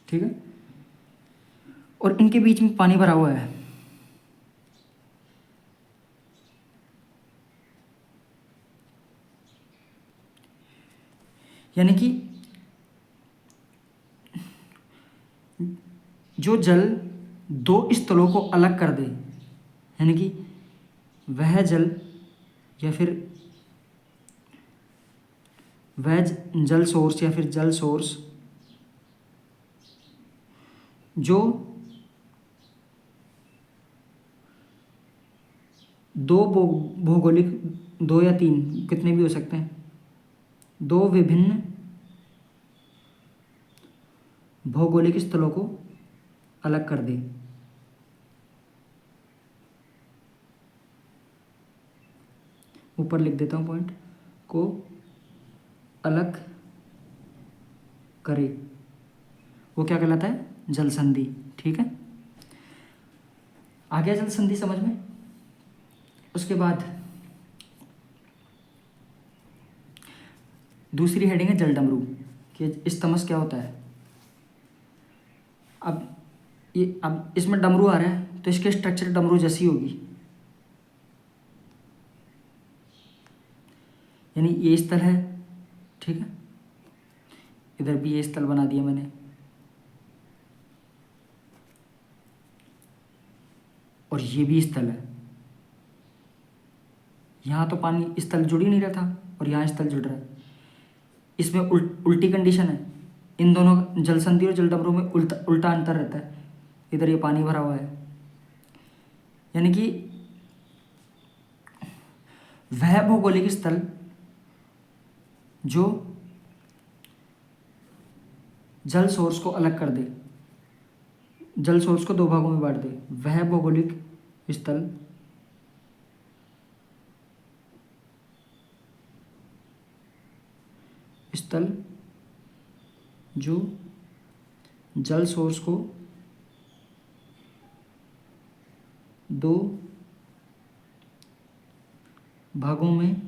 ठीक है, और इनके बीच में पानी भरा हुआ है। यानी कि जो जल दो स्थलों को अलग कर दे, यानी कि वह जल या फिर वह जल सोर्स या फिर जल सोर्स जो भौगोलिक, 2 या 3 कितने भी हो सकते हैं, 2 विभिन्न भौगोलिक स्थलों को अलग कर दे। ऊपर लिख देता हूँ पॉइंट, को अलग करे, वो क्या कहलाता है, जल संधि। ठीक है, आ गया जल संधि समझ में। उसके बाद दूसरी हेडिंग है जल डमरू, कि इस्तमस क्या होता है। अब इसमें डमरू आ रहा है तो इसके स्ट्रक्चर डमरू जैसी होगी, यानी ये स्थल है, ठीक है, इधर भी ये स्थल बना दिया मैंने, और ये भी स्थल है। यहाँ तो पानी स्थल जुड़ ही नहीं रहा था और यहाँ स्थल जुड़ रहा है। इसमें उल्टी कंडीशन है, इन दोनों जल संधि और जल डमरू में उल्टा अंतर रहता है। इधर ये पानी भरा हुआ है, यानी कि वह भौगोलिक स्थल जो जल सोर्स को अलग कर दे, जल सोर्स को 2 भागों में बांट दे, वह भौगोलिक स्थल जो जल सोर्स को 2 भागों में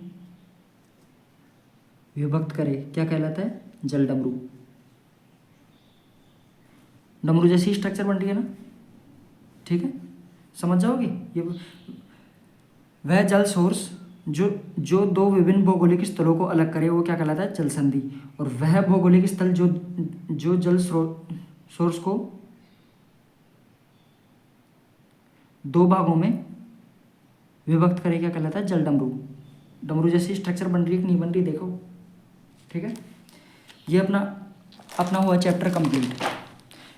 विभक्त करे, क्या कहलाता है, जल डमरू। डमरू जैसी स्ट्रक्चर बन रही है ना, ठीक है, समझ जाओगे। ये वह जल सोर्स जो 2 विभिन्न भौगोलिक स्थलों को अलग करे, वो क्या कहलाता है, जल संधि। और वह भौगोलिक स्थल जो जल सोर्स को 2 भागों में विभक्त करे, क्या कहलाता है, जल डमरू। डमरू जैसी स्ट्रक्चर बन रही है कि नहीं बन रही, देखो। ठीक है, ये अपना हुआ चैप्टर कंप्लीट।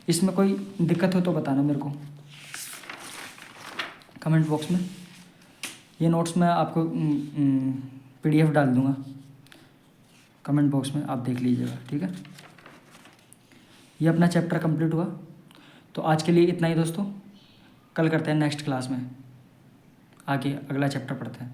इसमें कोई दिक्कत हो तो बताना मेरे को कमेंट बॉक्स में। ये नोट्स मैं आपको PDF डाल दूंगा कमेंट बॉक्स में, आप देख लीजिएगा। ठीक है, ये अपना चैप्टर कंप्लीट हुआ। तो आज के लिए इतना ही दोस्तों, कल करते हैं नेक्स्ट क्लास में, आगे अगला चैप्टर पढ़ते हैं।